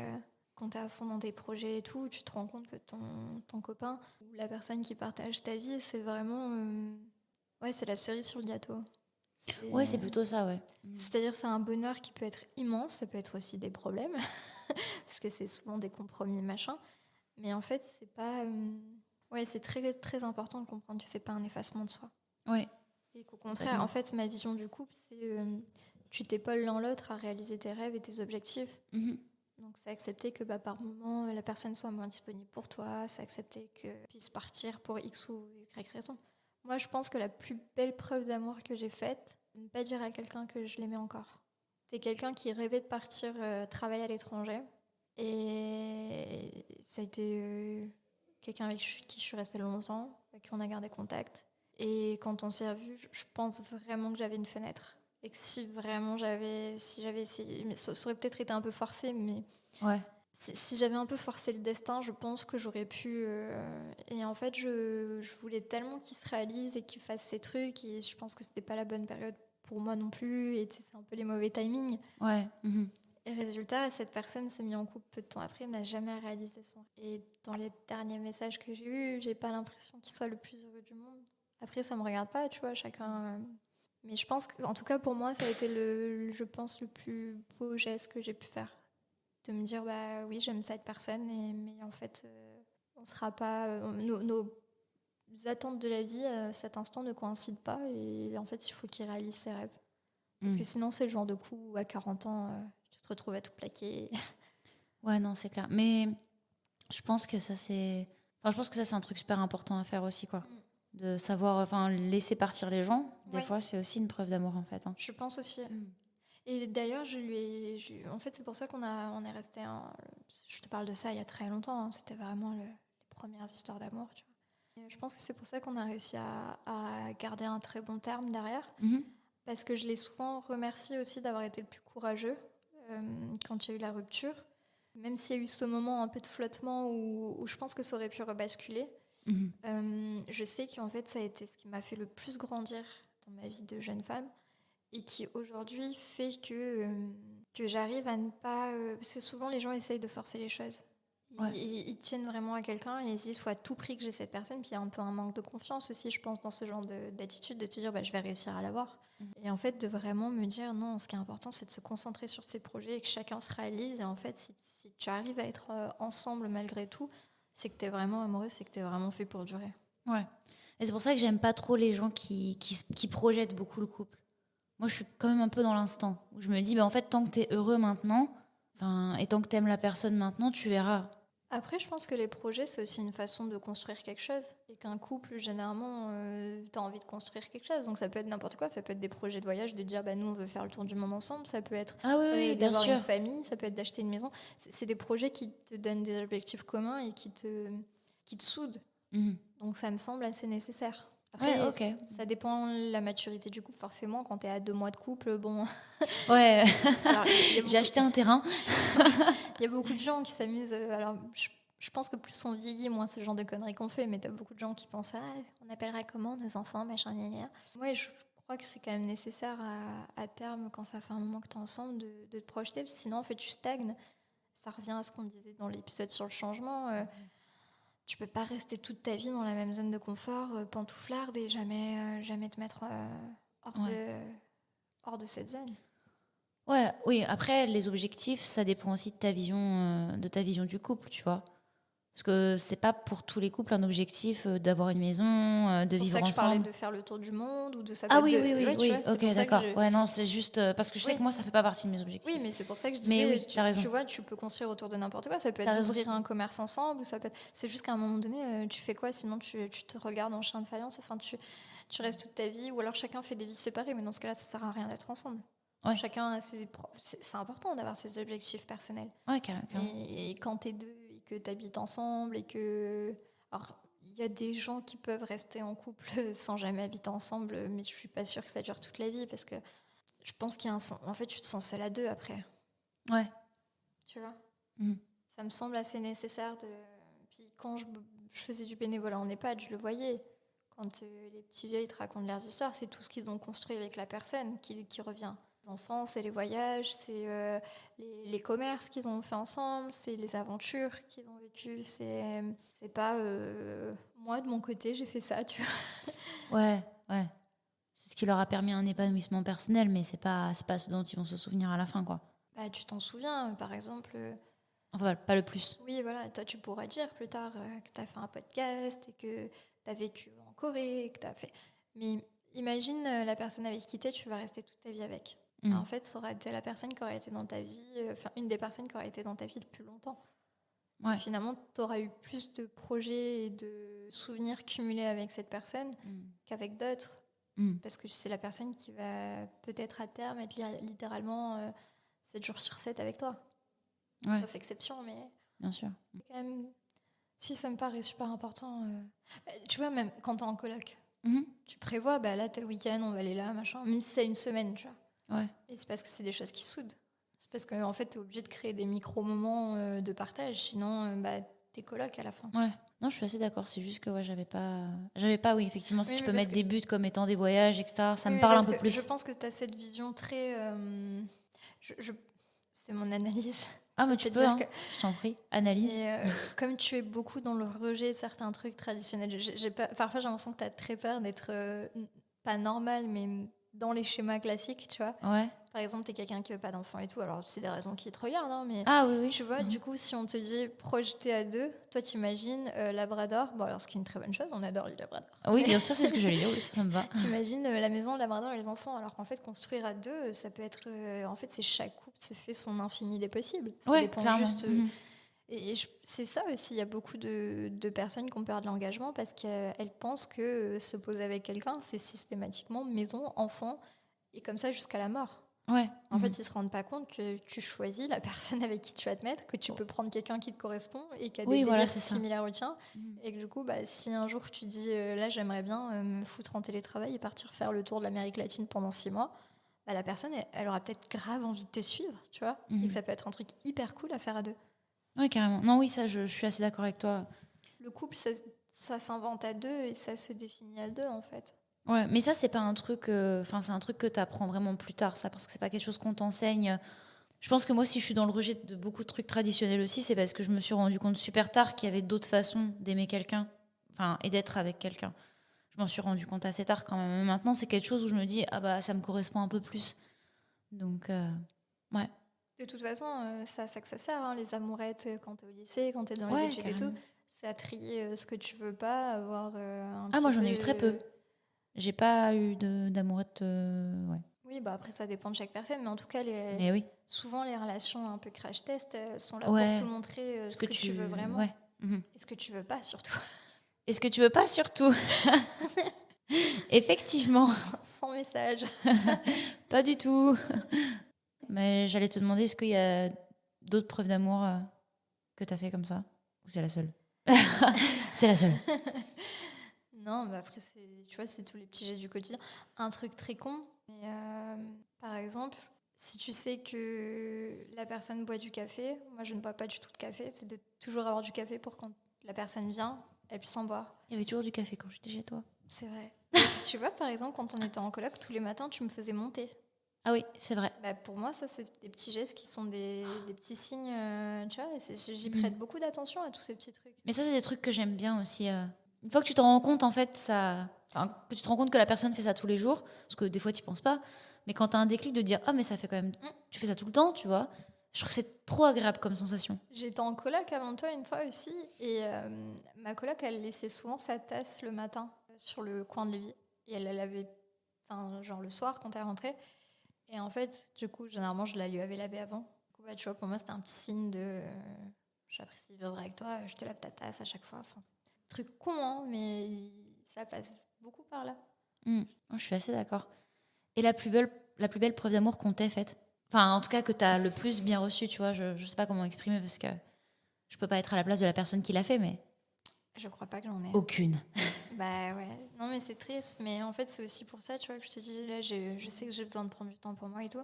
Speaker 1: quand t'es à fond dans tes projets et tout, tu te rends compte que ton copain ou la personne qui partage ta vie, c'est vraiment... ouais, c'est la cerise sur le gâteau.
Speaker 2: Ouais, c'est plutôt ça, ouais.
Speaker 1: C'est-à-dire c'est un bonheur qui peut être immense, ça peut être aussi des problèmes, parce que c'est souvent des compromis, machin. Mais en fait, c'est pas... ouais, c'est très, très important de comprendre que c'est pas un effacement de soi.
Speaker 2: Ouais.
Speaker 1: Et qu'au contraire, en fait, ma vision du couple, c'est tu t'épaules l'un l'autre à réaliser tes rêves et tes objectifs. Donc, c'est accepter que par moment, la personne soit moins disponible pour toi, c'est accepter que puisse partir pour X ou Y raison. Moi, je pense que la plus belle preuve d'amour que j'ai faite, c'est de ne pas dire à quelqu'un que je l'aimais encore. C'est quelqu'un qui rêvait de partir travailler à l'étranger. Et ça a été quelqu'un avec qui je suis restée longtemps, avec qui on a gardé contact. Et quand on s'est revus, je pense vraiment que j'avais une fenêtre. Et que si vraiment j'avais essayé, mais ça aurait peut-être été un peu forcé, mais
Speaker 2: ouais.
Speaker 1: si j'avais un peu forcé le destin, je pense que j'aurais pu. Et en fait, je voulais tellement qu'il se réalise et qu'il fasse ses trucs, et je pense que c'était pas la bonne période pour moi non plus, et c'est un peu les mauvais timings.
Speaker 2: Ouais.
Speaker 1: Et résultat, cette personne s'est mise en couple peu de temps après, n'a jamais réalisé son. Et dans les derniers messages que j'ai eus, j'ai pas l'impression qu'il soit le plus heureux du monde. Après, ça me regarde pas, tu vois, chacun. Mais je pense qu'en tout cas, pour moi, ça a été je pense, le plus beau geste que j'ai pu faire. De me dire, oui, j'aime cette personne, mais en fait, on sera pas. Nos attentes de la vie à cet instant ne coïncident pas, et en fait, il faut qu'il réalise ses rêves. Parce que sinon, c'est le genre de coup où à 40 ans, tu te retrouves à tout plaquer.
Speaker 2: Ouais, non, c'est clair. Mais je pense que ça, c'est un truc super important à faire aussi, quoi. De savoir, laisser partir les gens. Des fois, c'est aussi une preuve d'amour, en fait.
Speaker 1: Je pense aussi. Et d'ailleurs, en fait, c'est pour ça qu'on est resté. Je te parle de ça il y a très longtemps. Hein. C'était vraiment les premières histoires d'amour. Tu vois. Et je pense que c'est pour ça qu'on a réussi à garder un très bon terme derrière. Parce que je l'ai souvent remercié aussi d'avoir été le plus courageux quand il y a eu la rupture. Même s'il y a eu ce moment un peu de flottement où je pense que ça aurait pu rebasculer. Je sais qu'en fait, ça a été ce qui m'a fait le plus grandir dans ma vie de jeune femme. Et qui aujourd'hui fait que j'arrive à ne pas... parce que souvent les gens essayent de forcer les choses. Ils tiennent vraiment à quelqu'un et ils se disent il faut à tout prix que j'ai cette personne. Puis il y a un peu un manque de confiance aussi, je pense, dans ce genre d'attitude, de te dire je vais réussir à l'avoir. Et en fait, de vraiment me dire non, ce qui est important, c'est de se concentrer sur ses projets et que chacun se réalise. Et en fait, si tu arrives à être ensemble malgré tout, c'est que tu es vraiment amoureux, c'est que tu es vraiment fait pour durer.
Speaker 2: Ouais. Et c'est pour ça que j'aime pas trop les gens qui projettent beaucoup le couple. Moi, je suis quand même un peu dans l'instant, où je me dis, en fait, tant que tu es heureux maintenant, et tant que tu aimes la personne maintenant, tu verras.
Speaker 1: Après, je pense que les projets, c'est aussi une façon de construire quelque chose. Et qu'un couple, généralement, tu as envie de construire quelque chose. Donc ça peut être n'importe quoi. Ça peut être des projets de voyage, de dire, nous, on veut faire le tour du monde ensemble. Ça peut être d'avoir une famille. Ça peut être d'acheter une maison. C'est des projets qui te donnent des objectifs communs et qui te soudent. Donc ça me semble assez nécessaire. Après, ça dépend de la maturité du couple, forcément. Quand tu es à 2 mois de couple, bon...
Speaker 2: Ouais, j'ai acheté un terrain.
Speaker 1: Il y a beaucoup de gens qui s'amusent. Alors, je pense que plus on vieillit, moins c'est le genre de conneries qu'on fait. Mais tu as beaucoup de gens qui pensent on appellera comment nos enfants, machin, gna gna. Moi, je crois que c'est quand même nécessaire à terme, quand ça fait un moment que tu es ensemble, de te projeter. Parce que sinon, en fait, tu stagnes. Ça revient à ce qu'on disait dans l'épisode sur le changement. Tu peux pas rester toute ta vie dans la même zone de confort, pantouflarde, et jamais te mettre hors de cette zone.
Speaker 2: Ouais, oui, après, les objectifs, ça dépend aussi de ta vision du couple, tu vois. Parce que c'est pas pour tous les couples un objectif d'avoir une maison, de vivre ensemble. C'est pour ça que je parlais
Speaker 1: de faire le tour du monde ou de ça.
Speaker 2: Ah oui, ok, d'accord. Ouais, non, c'est juste parce que je sais que moi, ça fait pas partie de mes objectifs.
Speaker 1: Oui, mais c'est pour ça que je disais,
Speaker 2: oui, tu
Speaker 1: vois, tu peux construire autour de n'importe quoi. Ça peut être d'ouvrir un commerce ensemble, ou ça peut être... C'est juste qu'à un moment donné, tu fais quoi, sinon tu te regardes en chien de faïence, enfin, tu restes toute ta vie, ou alors chacun fait des vies séparées, mais dans ce cas-là, ça sert à rien d'être ensemble. Ouais. Chacun a c'est important d'avoir ses objectifs personnels.
Speaker 2: Ouais, carrément.
Speaker 1: Et quand t'es deux et que t'habites ensemble et que... Alors, il y a des gens qui peuvent rester en couple sans jamais habiter ensemble, mais je suis pas sûre que ça dure toute la vie, parce que je pense qu'il y a en fait, tu te sens seule à deux après,
Speaker 2: Ouais.
Speaker 1: tu vois.
Speaker 2: Mhm.
Speaker 1: Ça me semble assez nécessaire de. Puis quand je faisais du bénévolat en EHPAD, je le voyais. Quand les petits vieux ils te racontent leurs histoires, c'est tout ce qu'ils ont construit avec la personne qui revient. Les enfants, c'est les voyages, c'est les commerces qu'ils ont fait ensemble, c'est les aventures qu'ils ont vécues. C'est pas moi de mon côté, j'ai fait ça, tu vois.
Speaker 2: Ouais. C'est ce qui leur a permis un épanouissement personnel, mais c'est pas ce dont ils vont se souvenir à la fin, quoi.
Speaker 1: Bah, tu t'en souviens, par exemple.
Speaker 2: Enfin, pas le plus.
Speaker 1: Oui, voilà, toi tu pourras dire plus tard que tu as fait un podcast et que tu as vécu en Corée, que tu as fait. Mais imagine la personne avec qui tu vas rester toute ta vie avec. En fait, ça aurait été la personne qui aurait été dans ta vie, une des personnes qui aurait été dans ta vie le plus longtemps.
Speaker 2: Ouais.
Speaker 1: Et finalement, tu auras eu plus de projets et de souvenirs cumulés avec cette personne qu'avec d'autres. Parce que c'est la personne qui va peut-être à terme être littéralement 7 jours sur 7 avec toi.
Speaker 2: Ouais.
Speaker 1: Sauf exception, mais
Speaker 2: Bien sûr.
Speaker 1: quand même, si ça me paraît super important. Tu vois, même quand t'es en coloc, tu prévois, bah là, tel week-end, on va aller là, machin, même si c'est une semaine, tu vois.
Speaker 2: Ouais.
Speaker 1: Et c'est parce que c'est des choses qui soudent. C'est parce qu'en fait, t'es obligé de créer des micro-moments de partage, sinon, bah, t'es coloc à la fin.
Speaker 2: Ouais. Non, je suis assez d'accord. C'est juste que ouais, j'avais pas, oui, effectivement, si
Speaker 1: Oui,
Speaker 2: tu
Speaker 1: mais
Speaker 2: peux
Speaker 1: parce
Speaker 2: mettre
Speaker 1: que-
Speaker 2: des buts comme étant des voyages, etc., ça
Speaker 1: Oui,
Speaker 2: me
Speaker 1: mais
Speaker 2: parle un
Speaker 1: parce
Speaker 2: peu
Speaker 1: que
Speaker 2: plus.
Speaker 1: Je pense que t'as cette vision très. C'est mon analyse.
Speaker 2: Ah, mais tu peux,
Speaker 1: C'est-à-dire
Speaker 2: hein. Je t'en prie. Analyse.
Speaker 1: Et comme tu es beaucoup dans le rejet de certains trucs traditionnels, parfois j'ai l'impression que tu as très peur d'être pas normal, mais dans les schémas classiques, tu vois.
Speaker 2: Ouais.
Speaker 1: Par exemple, tu es quelqu'un qui veut pas d'enfant et tout, alors c'est des raisons qui te regardent, hein, mais
Speaker 2: Ah oui.
Speaker 1: tu vois, du coup, si on te dit projeter à deux, toi t'imagines Labrador, bon alors ce qui est une très bonne chose, on adore les Labradors.
Speaker 2: Oui, bien sûr, c'est ce que j'allais dire, oui, ça me va.
Speaker 1: T'imagines la maison, le Labrador et les enfants, alors qu'en fait, construire à deux, ça peut être. En fait, c'est chaque couple se fait son infini des possibles. Ça
Speaker 2: Ouais,
Speaker 1: dépend
Speaker 2: clairement.
Speaker 1: juste. Et c'est ça aussi, il y a beaucoup de personnes qui ont peur de l'engagement parce qu'elles pensent que se poser avec quelqu'un, c'est systématiquement maison, enfant, et comme ça jusqu'à la mort.
Speaker 2: Ouais.
Speaker 1: En fait, ils ne se rendent pas compte que tu choisis la personne avec qui tu vas te mettre, que tu peux prendre quelqu'un qui te correspond et qui a des
Speaker 2: Oui, voilà,
Speaker 1: délires
Speaker 2: c'est ça.
Speaker 1: similaires au tien. Et que du coup, bah, si un jour tu dis là, j'aimerais bien me foutre en télétravail et partir faire le tour de l'Amérique latine pendant 6 mois, bah, la personne, elle aura peut-être grave envie de te suivre, tu vois, et que ça peut être un truc hyper cool à faire à deux.
Speaker 2: Oui, carrément. Non, oui, ça, je suis assez d'accord avec toi.
Speaker 1: Le couple, ça s'invente à deux et ça se définit à deux, en fait.
Speaker 2: Ouais, mais ça, c'est pas un truc. C'est un truc que tu apprends vraiment plus tard, ça, parce que c'est pas quelque chose qu'on t'enseigne. Je pense que moi, si je suis dans le rejet de beaucoup de trucs traditionnels aussi, c'est parce que je me suis rendu compte super tard qu'il y avait d'autres façons d'aimer quelqu'un, et d'être avec quelqu'un. Je m'en suis rendu compte assez tard quand même. Maintenant, c'est quelque chose où je me dis, ah bah, ça me correspond un peu plus. Donc, ouais.
Speaker 1: De toute façon, c'est à ça que ça sert, hein, les amourettes quand t'es au lycée, quand t'es dans les
Speaker 2: Ouais,
Speaker 1: études et
Speaker 2: carrément.
Speaker 1: tout. C'est à trier ce que tu veux pas, avoir un
Speaker 2: Ah, moi,
Speaker 1: petit
Speaker 2: j'en ai eu très peu. J'ai pas eu d'amourette. Ouais.
Speaker 1: Oui, bah après, ça dépend de chaque personne, mais en tout cas,
Speaker 2: Mais oui.
Speaker 1: souvent, les relations un peu crash test sont là
Speaker 2: Ouais.
Speaker 1: pour te montrer ce que tu veux vraiment.
Speaker 2: Ouais.
Speaker 1: Et ce que tu veux pas, surtout.
Speaker 2: Et ce que tu veux pas, surtout. Effectivement.
Speaker 1: Sans message.
Speaker 2: Pas du tout. Mais j'allais te demander, est-ce qu'il y a d'autres preuves d'amour que tu as fait comme ça? Ou c'est la seule? C'est la seule.
Speaker 1: Non, mais après, tu vois, c'est tous les petits gestes du quotidien. Un truc très con, mais par exemple, si tu sais que la personne boit du café, moi je ne bois pas du tout de café, c'est de toujours avoir du café pour quand la personne vient, elle puisse en boire.
Speaker 2: Il y avait toujours du café quand j'étais chez toi.
Speaker 1: C'est vrai. Tu vois, par exemple, quand on était en coloc, tous les matins, tu me faisais monter.
Speaker 2: Ah oui, c'est vrai.
Speaker 1: Bah, pour moi, ça, c'est des petits gestes qui sont des petits signes, tu vois, j'y prête beaucoup d'attention à tous ces petits trucs.
Speaker 2: Mais ça, c'est des trucs que j'aime bien aussi. Une fois que tu te rends compte, en fait, que tu te rends compte que la personne fait ça tous les jours, parce que des fois, tu n'y penses pas, mais quand tu as un déclic de dire « Ah, mais ça fait quand même... Tu fais ça tout le temps, tu vois ?» Je trouve que c'est trop agréable comme sensation.
Speaker 1: J'étais en coloc avant toi une fois aussi, et ma coloc, elle laissait souvent sa tasse le matin sur le coin de l'évier, et elle la lavait, genre le soir quand elle rentrait. Et en fait, du coup, généralement, je la lui avais lavée avant. Du coup, bah, tu vois, pour moi, c'était un petit signe de j'apprécie vivre avec toi, je te lave ta tasse à chaque fois. Enfin, c'est un truc con, hein, mais ça passe beaucoup par là.
Speaker 2: Je suis assez d'accord. Et la plus belle preuve d'amour qu'on t'ait faite? Enfin, en tout cas, que tu as le plus bien reçu, tu vois. Je sais pas comment exprimer parce que je peux pas être à la place de la personne qui l'a fait, mais...
Speaker 1: Je crois pas que j'en ai.
Speaker 2: Aucune.
Speaker 1: Bah ouais, non mais c'est triste, mais en fait c'est aussi pour ça, tu vois, que je te dis, là je sais que j'ai besoin de prendre du temps pour moi et tout.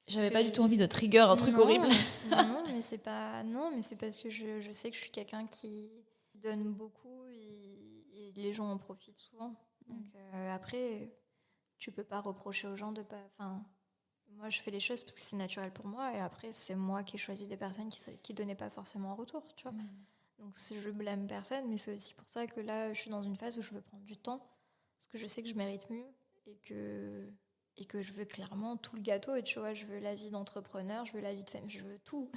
Speaker 1: C'est
Speaker 2: J'avais
Speaker 1: parce
Speaker 2: pas
Speaker 1: que
Speaker 2: du tout envie de trigger un truc
Speaker 1: Non,
Speaker 2: horrible.
Speaker 1: non, mais c'est pas... Non, mais c'est parce que je sais que je suis quelqu'un qui donne beaucoup et les gens en profitent souvent. Donc après, tu peux pas reprocher aux gens de pas... Enfin, moi je fais les choses parce que c'est naturel pour moi et après c'est moi qui ai choisi des personnes qui donnaient pas forcément en retour, tu vois. Donc je blâme personne, mais c'est aussi pour ça que là, je suis dans une phase où je veux prendre du temps, parce que je sais que je mérite mieux et que je veux clairement tout le gâteau. Et tu vois, je veux la vie d'entrepreneur, je veux la vie de femme, je veux tout.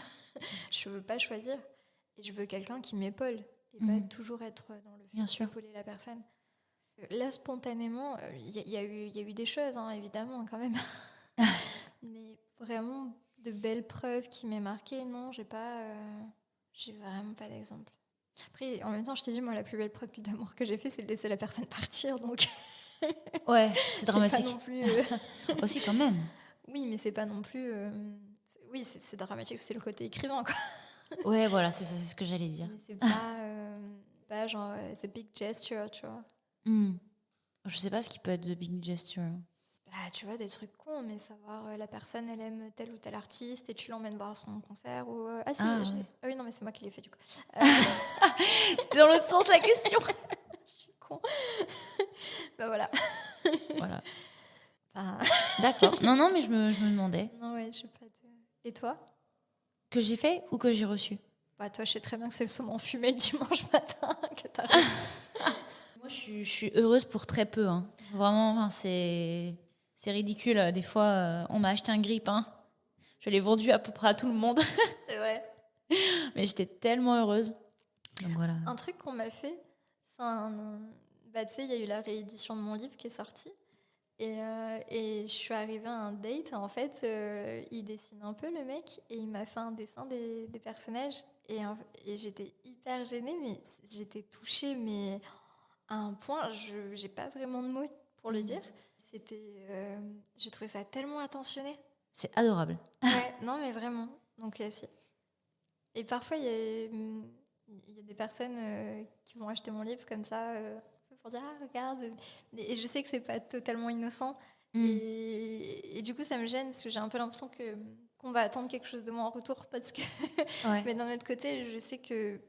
Speaker 1: Je veux pas choisir. Et je veux quelqu'un qui m'épaule et pas toujours être dans le
Speaker 2: Bien
Speaker 1: fait
Speaker 2: sûr.
Speaker 1: d'épauler la personne. Là, spontanément, il y a eu des choses, hein, évidemment, quand même. Mais vraiment, de belles preuves qui m'aient marqué, non, j'ai vraiment pas d'exemple. Après, en même temps, je t'ai dit, moi, la plus belle preuve d'amour que j'ai fait, c'est de laisser la personne partir. Donc,
Speaker 2: Ouais, c'est
Speaker 1: c'est pas
Speaker 2: dramatique.
Speaker 1: non plus.
Speaker 2: Aussi, quand même.
Speaker 1: Oui, mais c'est pas non plus. Oui, c'est dramatique, c'est le côté écrivain, quoi.
Speaker 2: Ouais, voilà, c'est ça, c'est ce que j'allais dire.
Speaker 1: Mais c'est pas genre, c'est big gesture, tu vois.
Speaker 2: Je sais pas ce qui peut être de big gesture.
Speaker 1: Bah, tu vois, des trucs cons, mais savoir la personne, elle aime tel ou tel artiste et tu l'emmènes voir son concert ou. Ah, si,
Speaker 2: Ah,
Speaker 1: je sais.
Speaker 2: ouais.
Speaker 1: Ah oui, non, mais c'est moi qui l'ai fait, du coup.
Speaker 2: C'était dans l'autre sens la question.
Speaker 1: Je suis con. Bah, voilà.
Speaker 2: Voilà.
Speaker 1: Enfin,
Speaker 2: D'accord. Non, non, mais je me demandais.
Speaker 1: non, ouais, je sais pas. Et toi?
Speaker 2: Que j'ai fait ou que j'ai reçu?
Speaker 1: Bah, toi, je sais très bien que c'est le saumon fumé le dimanche matin que t'as reçu.
Speaker 2: Moi, je suis heureuse pour très peu. Hein. Vraiment, enfin, c'est ridicule. Des fois, on m'a acheté un grille-pain. Je l'ai vendu à peu près à tout le monde.
Speaker 1: C'est vrai.
Speaker 2: Mais j'étais tellement heureuse. Donc voilà.
Speaker 1: Un truc qu'on m'a fait, c'est un. Bah, tu sais, il y a eu la réédition de mon livre qui est sortie. Et je suis arrivée à un date. En fait, il dessine un peu le mec et il m'a fait un dessin des personnages. Et j'étais hyper gênée, mais j'étais touchée, mais à un point, je j'ai pas vraiment de mots pour le dire. J'ai trouvé ça tellement attentionné.
Speaker 2: C'est adorable.
Speaker 1: Ouais, non, mais vraiment. Donc, si. Et parfois, il y a des personnes qui vont acheter mon livre comme ça pour dire ah, regarde. Et je sais que c'est pas totalement innocent. Et du coup, ça me gêne parce que j'ai un peu l'impression qu'on va attendre quelque chose de moi en retour. Parce que...
Speaker 2: Ouais.
Speaker 1: Mais d'un autre côté, je sais qu'il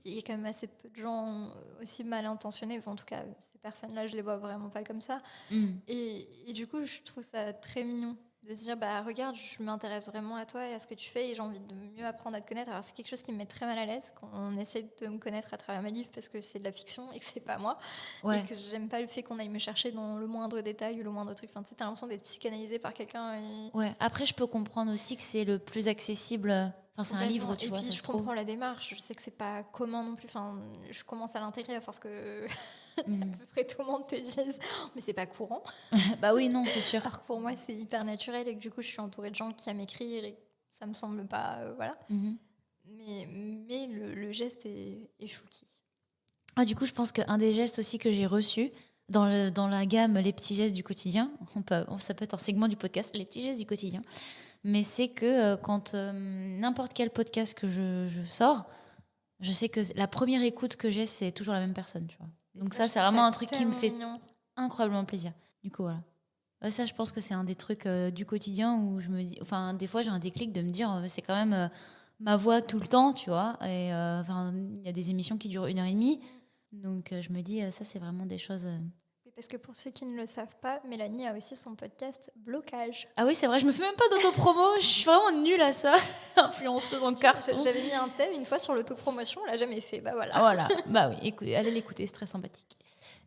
Speaker 1: y a quand même assez peu de gens aussi mal intentionnés. Enfin, en tout cas, ces personnes-là, je les vois vraiment pas comme ça. Et du coup, je trouve ça très mignon de se dire bah regarde, je m'intéresse vraiment à toi et à ce que tu fais et j'ai envie de mieux apprendre à te connaître. Alors c'est quelque chose qui me met très mal à l'aise quand on essaie de me connaître à travers mes livres parce que c'est de la fiction et que c'est pas moi et que j'aime pas le fait qu'on aille me chercher dans le moindre détail ou le moindre truc. Enfin, tu sais, t'as l'impression d'être psychanalysé par quelqu'un.
Speaker 2: Ouais. Après, je peux comprendre aussi que c'est le plus accessible. Enfin, c'est un livre, tu vois.
Speaker 1: Et puis
Speaker 2: ça
Speaker 1: je
Speaker 2: se trouve.
Speaker 1: comprends la démarche. Je sais que c'est pas commun non plus. Enfin, je commence à l'intégrer à force que à peu près tout le monde te dise mais c'est pas courant.
Speaker 2: Bah oui, non, c'est sûr.
Speaker 1: Alors que pour moi, c'est hyper naturel et que du coup, je suis entourée de gens qui aiment écrire et ça me semble pas. Voilà. Mais le geste est chouki.
Speaker 2: Ah, du coup, je pense qu'un des gestes aussi que j'ai reçus dans la gamme Les petits gestes du quotidien, ça peut être un segment du podcast, Les petits gestes du quotidien, mais c'est que quand n'importe quel podcast que je sors, je sais que la première écoute que j'ai, c'est toujours la même personne. Tu vois. Donc ça, c'est vraiment un truc qui me fait incroyablement plaisir. Du coup, voilà. Ça, je pense que c'est un des trucs du quotidien où je me dis... Enfin, des fois, j'ai un déclic de me dire, c'est quand même ma voix tout le temps, tu vois. Et il y a des émissions qui durent 1h30. Donc, je me dis, ça, c'est vraiment des choses...
Speaker 1: Oui, parce que pour ceux qui ne le savent pas, Mélanie a aussi son podcast Blocage.
Speaker 2: Ah oui, c'est vrai, je me fais même pas d'autopromo. Je suis vraiment nulle à ça. Influenceuse en carton.
Speaker 1: J'avais mis un thème une fois sur l'autopromotion, on l'a jamais fait. Bah voilà.
Speaker 2: Ah, voilà. Bah oui, écoutez, allez l'écouter, c'est très sympathique.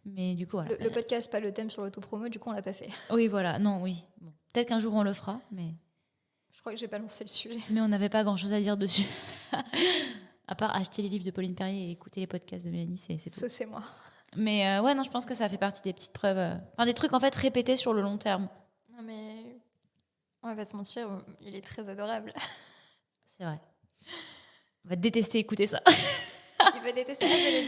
Speaker 2: Mais du coup, voilà.
Speaker 1: Le podcast, pas le thème sur l'autopromo, du coup, on l'a pas fait.
Speaker 2: Oui, voilà. Non, oui. Bon. Peut-être qu'un jour, on le fera, mais...
Speaker 1: Je crois que j'ai pas lancé le sujet.
Speaker 2: Mais on n'avait pas grand-chose à dire dessus. À part acheter les livres de Pauline Perrier et écouter les podcasts de Mélanie, c'est tout.
Speaker 1: Ça, c'est moi.
Speaker 2: Mais ouais, non, je pense que ça fait partie des petites preuves. Enfin, des trucs, en fait, répétés sur le long terme.
Speaker 1: Non, mais... On va pas se mentir, il est très adorable.
Speaker 2: C'est vrai. On va détester écouter ça.
Speaker 1: Il va détester. Ah, j'allais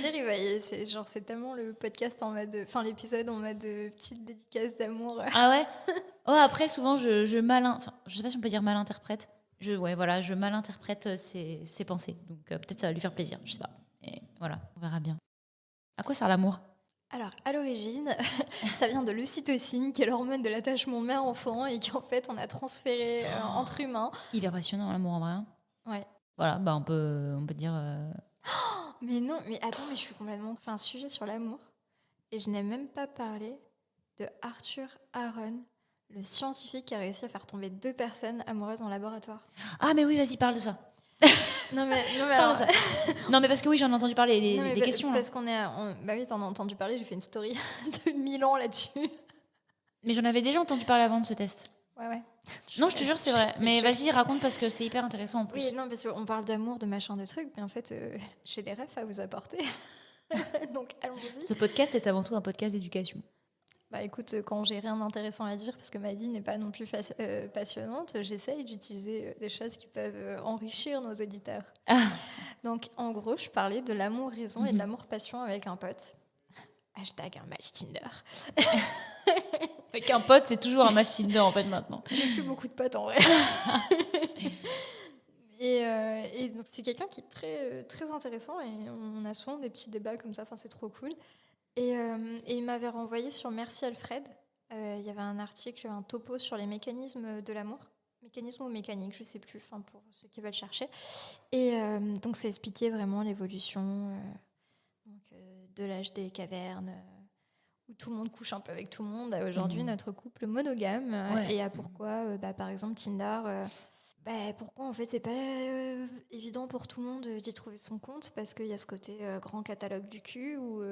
Speaker 1: dire, c'est tellement le podcast en mode, enfin l'épisode en mode petite dédicace d'amour.
Speaker 2: Ah ouais. Ouais, après souvent je sais pas si on peut dire mal interprète. Je mal interprète ses pensées. Donc peut-être ça va lui faire plaisir, je sais pas. Et voilà, on verra bien. À quoi sert l'amour?
Speaker 1: Alors, à l'origine, ça vient de l'ocytocine, qui est l'hormone de l'attachement mère-enfant et qu'en fait, on a transféré entre humains.
Speaker 2: Hyper passionnant, l'amour en vrai. Hein.
Speaker 1: Ouais.
Speaker 2: Voilà, bah on peut dire...
Speaker 1: Mais non, mais attends, mais je suis complètement... Enfin, un sujet sur l'amour. Et je n'ai même pas parlé de Arthur Aaron, le scientifique qui a réussi à faire tomber 2 personnes amoureuses en laboratoire.
Speaker 2: Ah mais oui, vas-y, parle de ça.
Speaker 1: Non, mais
Speaker 2: Parle
Speaker 1: alors...
Speaker 2: de ça. Non, mais parce que oui, j'en ai entendu parler,
Speaker 1: Non, mais
Speaker 2: des questions.
Speaker 1: parce qu'on est... Bah oui, t'en as entendu parler, j'ai fait une story de 1000 ans là-dessus.
Speaker 2: Mais j'en avais déjà entendu parler avant de ce test.
Speaker 1: Ouais.
Speaker 2: Non, je te jure, c'est vrai. Mais vas-y, raconte parce que c'est hyper intéressant en plus.
Speaker 1: Oui, non, parce qu'on parle d'amour, de machin, de trucs, mais en fait, j'ai des refs à vous apporter. Donc, allons-y.
Speaker 2: Ce podcast est avant tout un podcast d'éducation.
Speaker 1: Bah écoute, quand j'ai rien d'intéressant à dire, parce que ma vie n'est pas non plus passionnante, j'essaye d'utiliser des choses qui peuvent enrichir nos auditeurs.
Speaker 2: Ah.
Speaker 1: Donc, en gros, je parlais de l'amour-raison et de l'amour-passion avec un pote. Hashtag un match Tinder.
Speaker 2: Avec un pote, c'est toujours un match Tinder en fait maintenant.
Speaker 1: J'ai plus beaucoup de potes en vrai. Et donc c'est quelqu'un qui est très, très intéressant et on a souvent des petits débats comme ça, enfin c'est trop cool. Et il m'avait renvoyé sur Merci Alfred. Il y avait un article, un topo sur les mécanismes de l'amour. Mécanisme ou mécanique, je sais plus, pour ceux qui veulent chercher. Et donc ça expliquait vraiment l'évolution de l'âge des cavernes, où tout le monde couche un peu avec tout le monde, à aujourd'hui notre couple monogame, et à pourquoi, par exemple, Tinder... pourquoi en fait c'est pas évident pour tout le monde d'y trouver son compte, parce qu'il y a ce côté grand catalogue du cul où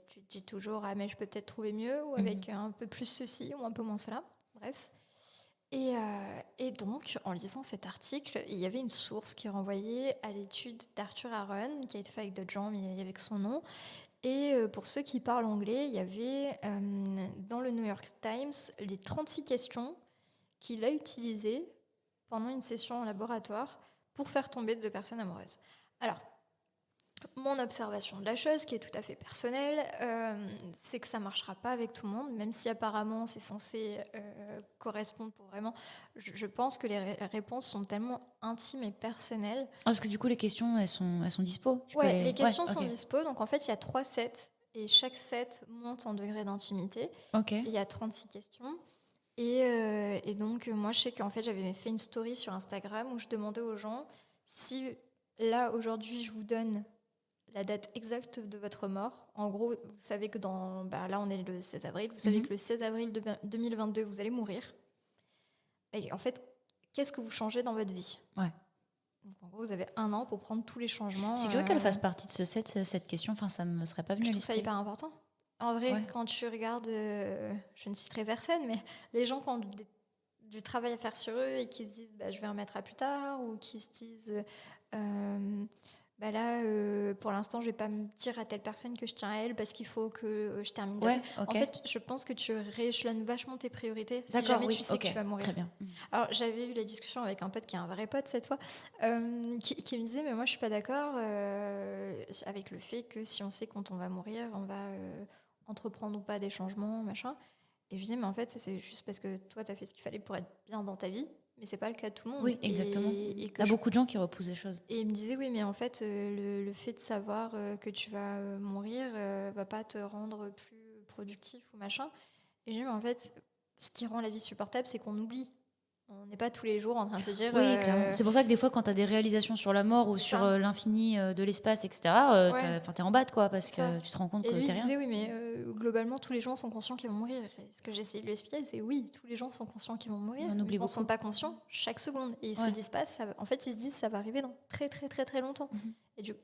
Speaker 1: tu te dis toujours mais je peux peut-être trouver mieux, ou avec un peu plus ceci ou un peu moins cela, bref. Et donc en lisant cet article, il y avait une source qui renvoyait à l'étude d'Arthur Aaron qui a été faite avec d'autres gens, mais il y avait que son nom. Et pour ceux qui parlent anglais, il y avait dans le New York Times les 36 questions qu'il a utilisées pendant une session en laboratoire pour faire tomber 2 personnes amoureuses. Alors, mon observation de la chose, qui est tout à fait personnelle, c'est que ça ne marchera pas avec tout le monde, même si apparemment c'est censé correspondre pour vraiment... Je pense que les réponses sont tellement intimes et personnelles.
Speaker 2: Parce que du coup, les questions, elles sont dispo.
Speaker 1: Les questions sont dispo, donc en fait, il y a 3 sets, et chaque set monte en degré d'intimité.
Speaker 2: Okay.
Speaker 1: Il y a 36 questions. Et donc, moi, je sais qu'en fait, j'avais fait une story sur Instagram où je demandais aux gens si, là, aujourd'hui, je vous donne la date exacte de votre mort. En gros, vous savez que là, on est le 16 avril. Vous savez que le 16 avril 2022, vous allez mourir. Et en fait, qu'est-ce que vous changez dans votre vie ?
Speaker 2: Ouais.
Speaker 1: Donc, en gros, vous avez 1 an pour prendre tous les changements.
Speaker 2: C'est curieux qu'elle fasse partie de cette question. Enfin, ça ne me serait pas venu à l'esprit.
Speaker 1: Je trouve ça hyper important. En vrai, quand tu regardes, je ne citerai personne, mais les gens qui ont du travail à faire sur eux et qui se disent je vais remettre à plus tard, ou qui se disent pour l'instant je vais pas me dire à telle personne que je tiens à elle parce qu'il faut que je termine. En fait, je pense que tu rééchelonnes vachement tes priorités si jamais tu sais que tu vas mourir.
Speaker 2: Très bien.
Speaker 1: Alors j'avais eu la discussion avec un pote qui est un vrai pote cette fois, qui me disait mais moi je suis pas d'accord avec le fait que si on sait quand on va mourir, on va entreprendre ou pas des changements, machin. Et je disais mais en fait c'est juste parce que toi t'as fait ce qu'il fallait pour être bien dans ta vie, mais c'est pas le cas de tout le monde.
Speaker 2: Oui, exactement. Il y a beaucoup de gens qui repoussent les choses.
Speaker 1: Et il me disait oui mais en fait le fait de savoir que tu vas mourir va pas te rendre plus productif ou machin. Et je dis mais en fait ce qui rend la vie supportable, c'est qu'on oublie. On n'est pas tous les jours en train de se dire...
Speaker 2: Oui, clairement. C'est pour ça que des fois, quand tu as des réalisations sur la mort ou sur l'infini de l'espace, etc., t'es en bas, quoi, parce que tu te rends compte que t'es rien.
Speaker 1: Et lui, il disait, oui, mais globalement, tous les gens sont conscients qu'ils vont mourir. Et ce que j'ai essayé de lui expliquer, c'est oui, tous les gens sont conscients qu'ils vont mourir. Ils n'en sont pas conscients chaque seconde. Et ils se disent pas, en fait, ils se disent, ça va arriver dans très, très, très, très longtemps.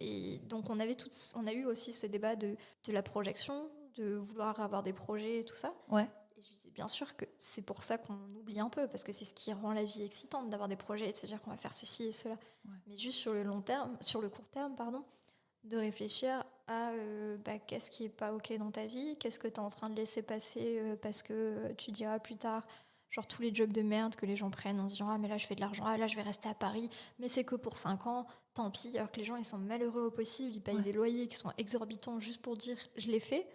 Speaker 1: Et donc, on a eu aussi ce débat de la projection, de vouloir avoir des projets et tout ça.
Speaker 2: Ouais.
Speaker 1: Je disais bien sûr que c'est pour ça qu'on oublie un peu, parce que c'est ce qui rend la vie excitante d'avoir des projets, c'est-à-dire qu'on va faire ceci et cela. Ouais. Mais juste sur le court terme, de réfléchir à qu'est-ce qui est pas ok dans ta vie, qu'est-ce que tu es en train de laisser passer parce que tu diras plus tard, genre tous les jobs de merde que les gens prennent en disant mais là je fais de l'argent, là je vais rester à Paris, mais c'est que pour 5 ans, tant pis, alors que les gens ils sont malheureux au possible, ils payent des loyers qui sont exorbitants juste pour dire je l'ai fait.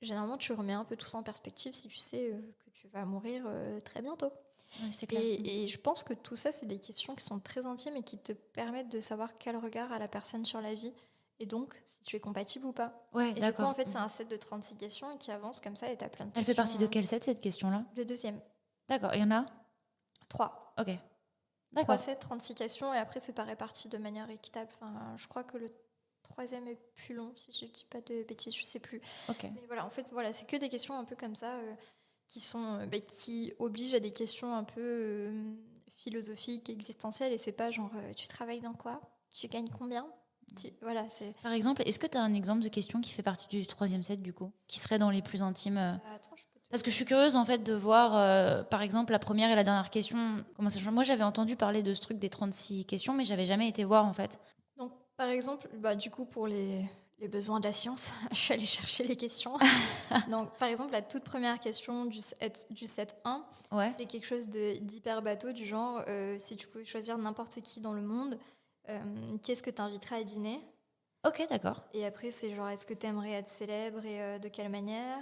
Speaker 1: Généralement, tu remets un peu tout ça en perspective si tu sais que tu vas mourir très bientôt.
Speaker 2: Ouais, c'est clair.
Speaker 1: Et je pense que tout ça, c'est des questions qui sont très intimes et qui te permettent de savoir quel regard a la personne sur la vie et donc si tu es compatible ou pas.
Speaker 2: Ouais,
Speaker 1: Et du coup,
Speaker 2: d'accord.
Speaker 1: en fait, c'est un set de 36 questions et qui avance comme ça et tu as plein de
Speaker 2: Elle
Speaker 1: questions.
Speaker 2: fait partie de quel set, cette question-là?
Speaker 1: Le deuxième.
Speaker 2: D'accord, il y en a
Speaker 1: 3.
Speaker 2: Ok.
Speaker 1: 3
Speaker 2: D'accord.
Speaker 1: sets, 36 questions et après, c'est pas réparti de manière équitable. Enfin, je crois que le troisième est plus long, si je dis pas de bêtises, je sais plus.
Speaker 2: Ok.
Speaker 1: Mais voilà, en fait, voilà, c'est que des questions un peu comme ça qui obligent à des questions un peu philosophiques, existentielles et c'est pas genre tu travailles dans quoi? Tu gagnes combien? Voilà, c'est.
Speaker 2: Par exemple, est-ce que tu as un exemple de question qui fait partie du troisième set, du coup, qui serait dans les plus intimes
Speaker 1: Attends, je peux te.
Speaker 2: Parce que je suis curieuse, en fait, de voir, par exemple, la première et la dernière question, comment ça change. Moi, j'avais entendu parler de ce truc des 36 questions, mais j'avais jamais été voir, en fait.
Speaker 1: Donc, par exemple, du coup, pour les besoins de la science, je suis allée chercher les questions. Donc, par exemple, la toute première question du set 1,
Speaker 2: Ouais.
Speaker 1: c'est quelque chose d'hyper bateau, du genre, si tu pouvais choisir n'importe qui dans le monde, qu'est-ce que tu inviterais à dîner?
Speaker 2: Ok, d'accord.
Speaker 1: Et après, c'est genre, est-ce que tu aimerais être célèbre et de quelle manière?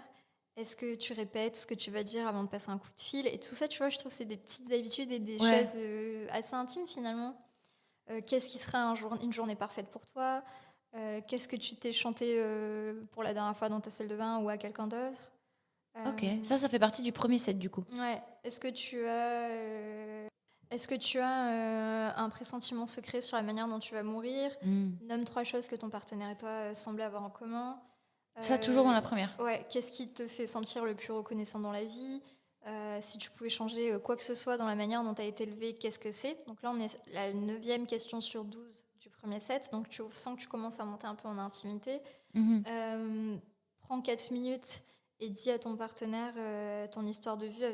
Speaker 1: Est-ce que tu répètes ce que tu vas dire avant de passer un coup de fil? Et tout ça, tu vois, je trouve que c'est des petites habitudes et des
Speaker 2: Ouais.
Speaker 1: choses assez intimes finalement. Qu'est-ce qui serait une journée parfaite pour toi? Qu'est-ce que tu t'es chanté pour la dernière fois dans ta salle de bain ou à quelqu'un d'autre?
Speaker 2: Ok. Ça fait partie du premier set, du coup.
Speaker 1: Ouais. Est-ce que tu as un pressentiment secret sur la manière dont tu vas mourir? Nomme 3 choses que ton partenaire et toi semblez avoir en commun.
Speaker 2: Ça, toujours dans la première.
Speaker 1: Ouais. Qu'est-ce qui te fait sentir le plus reconnaissant dans la vie? Si tu pouvais changer quoi que ce soit dans la manière dont tu as été élevé, qu'est-ce que c'est? Donc là, on est la 9e question sur 12 du premier set. Donc tu sens que tu commences à monter un peu en intimité. Prends 4 minutes et dis à ton partenaire ton histoire de vie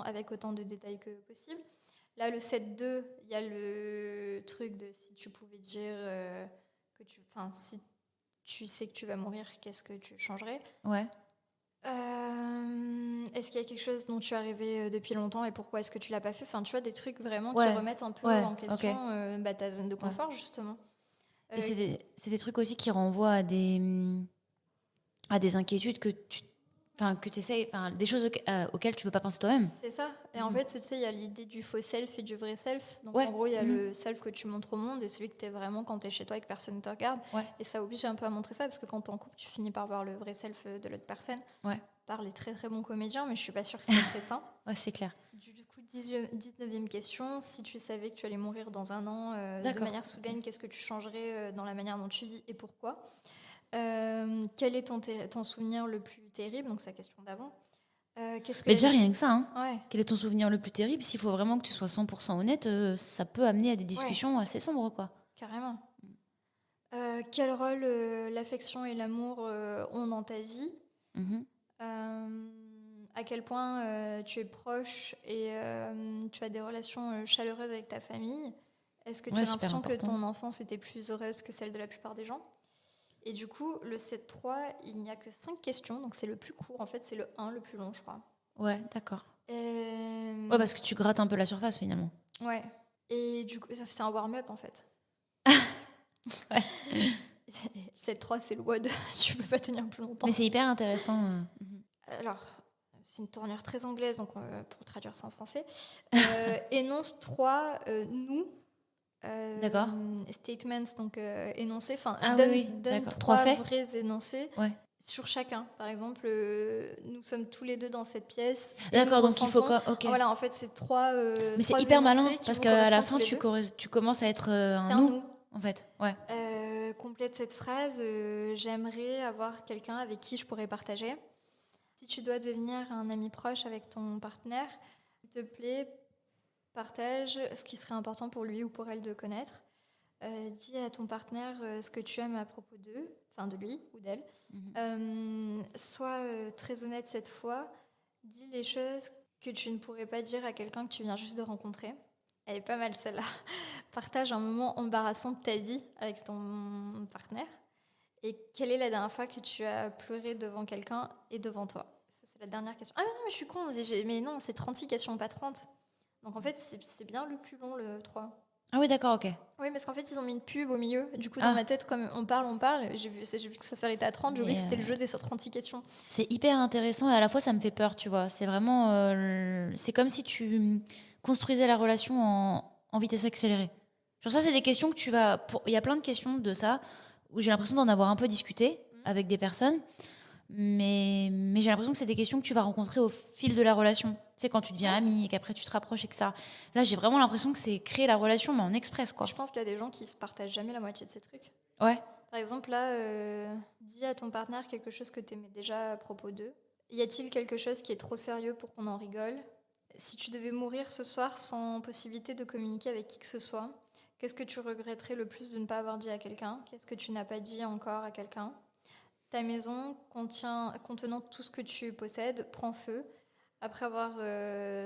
Speaker 1: avec autant de détails que possible. Là, le set 2, il y a le truc de si tu pouvais dire si tu sais que tu vas mourir, qu'est-ce que tu changerais?
Speaker 2: Ouais.
Speaker 1: Est-ce qu'il y a quelque chose dont tu as rêvé depuis longtemps et pourquoi est-ce que tu l'as pas fait? Enfin, tu vois, des trucs vraiment qui remettent un peu en question ta zone de confort, justement.
Speaker 2: Et c'est des trucs aussi qui renvoient à des inquiétudes que tu essaies, des choses auxquelles tu veux pas penser toi-même.
Speaker 1: C'est ça. Et en fait, tu sais, il y a l'idée du faux self et du vrai self. Donc,
Speaker 2: Ouais.
Speaker 1: en gros, il y a le self que tu montres au monde et celui que tu es vraiment quand tu es chez toi et que personne ne te regarde.
Speaker 2: Ouais.
Speaker 1: Et ça oblige un peu à montrer ça parce que quand tu es en couple, tu finis par voir le vrai self de l'autre personne.
Speaker 2: Ouais.
Speaker 1: Par les très très bons comédiens, mais je suis pas sûre que c'est très sain.
Speaker 2: Ouais, c'est clair.
Speaker 1: Du coup, 19e question. Si tu savais que tu allais mourir dans un an de manière soudaine, qu'est-ce que tu changerais dans la manière dont tu vis et pourquoi? Quel est ton souvenir le plus terrible? Donc, c'est la question d'avant.
Speaker 2: Mais déjà, rien que ça. Hein.
Speaker 1: Ouais.
Speaker 2: Quel est ton souvenir le plus terrible? S'il faut vraiment que tu sois 100% honnête, ça peut amener à des discussions assez sombres, quoi.
Speaker 1: Carrément. Quel rôle l'affection et l'amour ont dans ta vie? À quel point tu es proche et tu as des relations chaleureuses avec ta famille? Est-ce que tu as l'impression que ton enfance était plus heureuse que celle de la plupart des gens? Et du coup, le set 3, il n'y a que 5 questions, donc c'est le plus court. En fait, c'est le 1 le plus long, je crois.
Speaker 2: Ouais, d'accord. Ouais, parce que tu grattes un peu la surface, finalement.
Speaker 1: Ouais. Et du coup, c'est un warm-up, en fait.
Speaker 2: Ouais.
Speaker 1: Set 3, c'est le WOD. Tu peux pas tenir plus longtemps.
Speaker 2: Mais c'est hyper intéressant.
Speaker 1: Alors, c'est une tournure très anglaise, donc pour traduire ça en français. Énonce 3 nous.
Speaker 2: D'accord.
Speaker 1: Statements, donc énoncés. Donne 3 vrais énoncés sur chacun. Par exemple, nous sommes tous les deux dans cette pièce.
Speaker 2: D'accord, donc il faut
Speaker 1: Voilà, en fait, c'est 3.
Speaker 2: Mais c'est hyper malin parce qu'à la fin, tu commences à être un nous. En fait, ouais.
Speaker 1: Complète cette phrase. J'aimerais avoir quelqu'un avec qui je pourrais partager. Si tu dois devenir un ami proche avec ton partenaire, s'il te plaît, partage ce qui serait important pour lui ou pour elle de connaître. Dis à ton partenaire ce que tu aimes à propos d'eux, enfin de lui ou d'elle. Sois très honnête cette fois. Dis les choses que tu ne pourrais pas dire à quelqu'un que tu viens juste de rencontrer. Elle est pas mal celle-là. Partage un moment embarrassant de ta vie avec ton partenaire. Et quelle est la dernière fois que tu as pleuré devant quelqu'un et devant toi? Ça, c'est la dernière question. Ah mais non, mais je suis con. Mais non, c'est 36 questions, pas 30. Donc en fait, c'est bien le plus long, le 3.
Speaker 2: Ah oui, d'accord, ok.
Speaker 1: Oui, parce qu'en fait, ils ont mis une pub au milieu. Du coup, dans ma tête, comme on parle, j'ai vu que ça s'arrêtait à 30. J'ai oublié que c'était le jeu des 36 questions.
Speaker 2: C'est hyper intéressant et à la fois, ça me fait peur, tu vois. C'est vraiment... c'est comme si tu construisais la relation en vitesse accélérée. Genre ça, c'est des questions que tu vas... Il y a plein de questions de ça où j'ai l'impression d'en avoir un peu discuté avec des personnes, mais j'ai l'impression que c'est des questions que tu vas rencontrer au fil de la relation. Tu sais, quand tu deviens ami et qu'après tu te rapproches et que ça... Là, j'ai vraiment l'impression que c'est créer la relation, mais en express, quoi.
Speaker 1: Je pense qu'il y a des gens qui se partagent jamais la moitié de ces trucs.
Speaker 2: Ouais.
Speaker 1: Par exemple, là, dis à ton partenaire quelque chose que tu aimais déjà à propos d'eux. Y a-t-il quelque chose qui est trop sérieux pour qu'on en rigole? Si tu devais mourir ce soir sans possibilité de communiquer avec qui que ce soit, qu'est-ce que tu regretterais le plus de ne pas avoir dit à quelqu'un? Qu'est-ce que tu n'as pas dit encore à quelqu'un? Ta maison contenant tout ce que tu possèdes prend feu. Après avoir